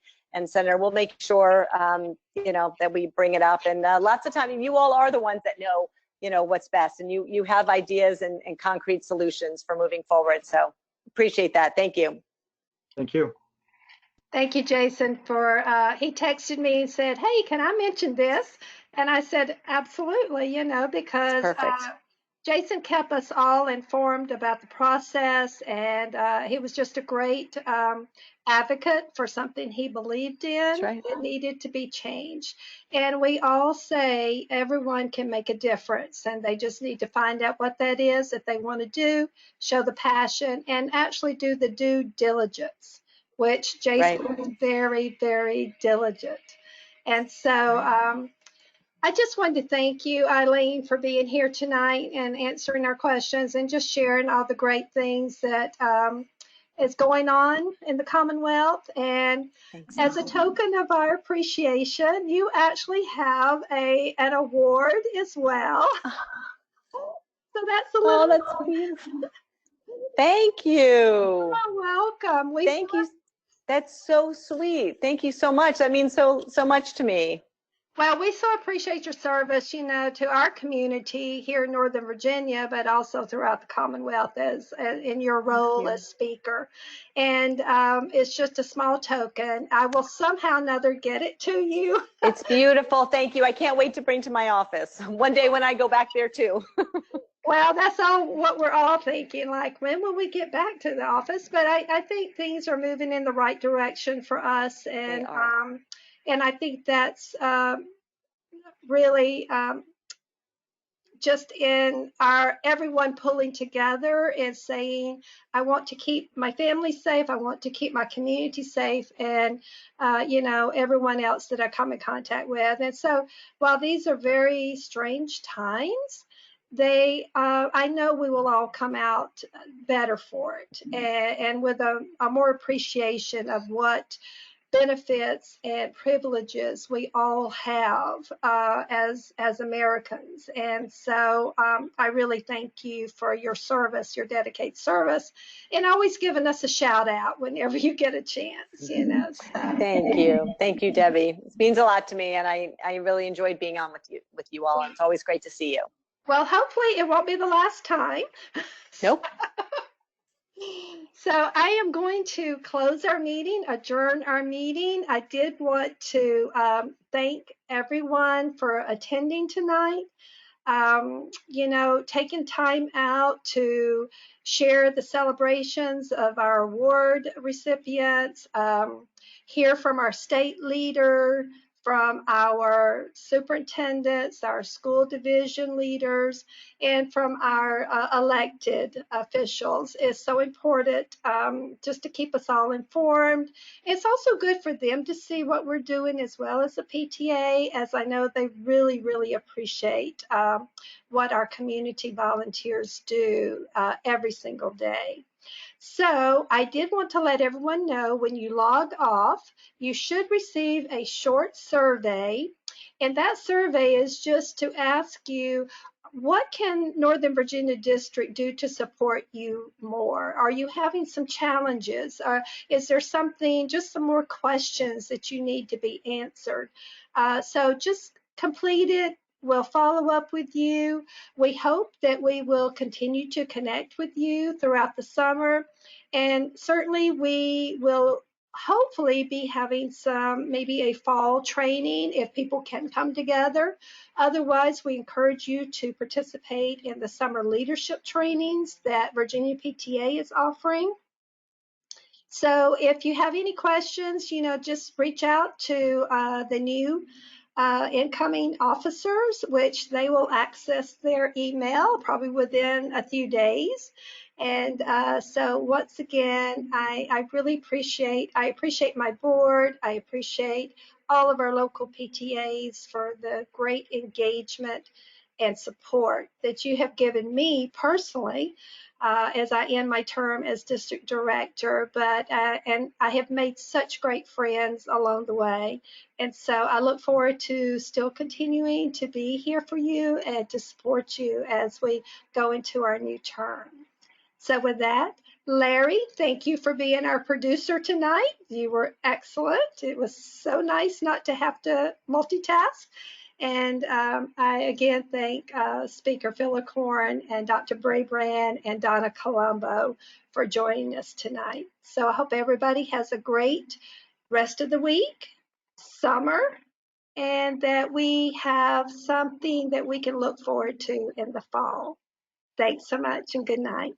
Senator, we'll make sure, that we bring it up. And lots of times, you all are the ones that know, what's best, and you have ideas and concrete solutions for moving forward. So appreciate that. Thank you. Thank you. Thank you, Jason, for, he texted me and said, hey, can I mention this? And I said, absolutely, because Jason kept us all informed about the process, and he was just a great advocate for something he believed in that needed to be changed. And we all say everyone can make a difference, and they just need to find out what that is that they want to do, show the passion, and actually do the due diligence, which Jason was very, very diligent. And so I just wanted to thank you, Eileen, for being here tonight and answering our questions and just sharing all the great things that is going on in the Commonwealth. And as a token of our appreciation, you actually have an award as well. So that's a little. Oh, that's beautiful. Thank you. You're welcome. Thank you. That's so sweet. Thank you so much. That means so much to me. Well, we so appreciate your service, to our community here in Northern Virginia, but also throughout the Commonwealth as in your role as speaker. And it's just a small token. I will somehow or another get it to you. It's beautiful. Thank you. I can't wait to bring to my office one day when I go back there too. Well, that's all what we're all thinking, like, when will we get back to the office? But I think things are moving in the right direction for us. And I think that's really just in everyone pulling together and saying, I want to keep my family safe, I want to keep my community safe, and everyone else that I come in contact with. And so while these are very strange times, I know we will all come out better for it, and with a more appreciation of what benefits and privileges we all have as Americans. And so I really thank you for your service, your dedicated service, and always giving us a shout out whenever you get a chance, you know. So. Thank you, Debbie. It means a lot to me, and I really enjoyed being on with you all. And it's always great to see you. Well, hopefully it won't be the last time. Nope. So I am going to close our meeting, adjourn our meeting. I did want to thank everyone for attending tonight. You know, taking time out to share the celebrations of our award recipients, hear from our state leader, from our superintendents, our school division leaders, and from our elected officials is so important, just to keep us all informed. It's also good for them to see what we're doing as well as the PTA, as I know they really, really appreciate what our community volunteers do every single day. So I did want to let everyone know when you log off, you should receive a short survey. And that survey is just to ask you, what can Northern Virginia District do to support you more? Are you having some challenges? Is there something, just some more questions that you need to be answered? So just complete it. We'll follow up with you. We hope that we will continue to connect with you throughout the summer. And certainly we will hopefully be having maybe a fall training if people can come together. Otherwise, we encourage you to participate in the summer leadership trainings that Virginia PTA is offering. So if you have any questions, you know, just reach out to the new incoming officers, which they will access their email probably within a few days. And so once again, I really appreciate my board. I appreciate all of our local PTAs for the great engagement and support that you have given me personally as I end my term as district director. And I have made such great friends along the way. And so I look forward to still continuing to be here for you and to support you as we go into our new term. So with that, Larry, thank you for being our producer tonight. You were excellent. It was so nice not to have to multitask. And I again thank Speaker Philicorn and Dr. Brabrand and Donna Colombo for joining us tonight. So I hope everybody has a great rest of the week, summer, and that we have something that we can look forward to in the fall. Thanks so much and good night.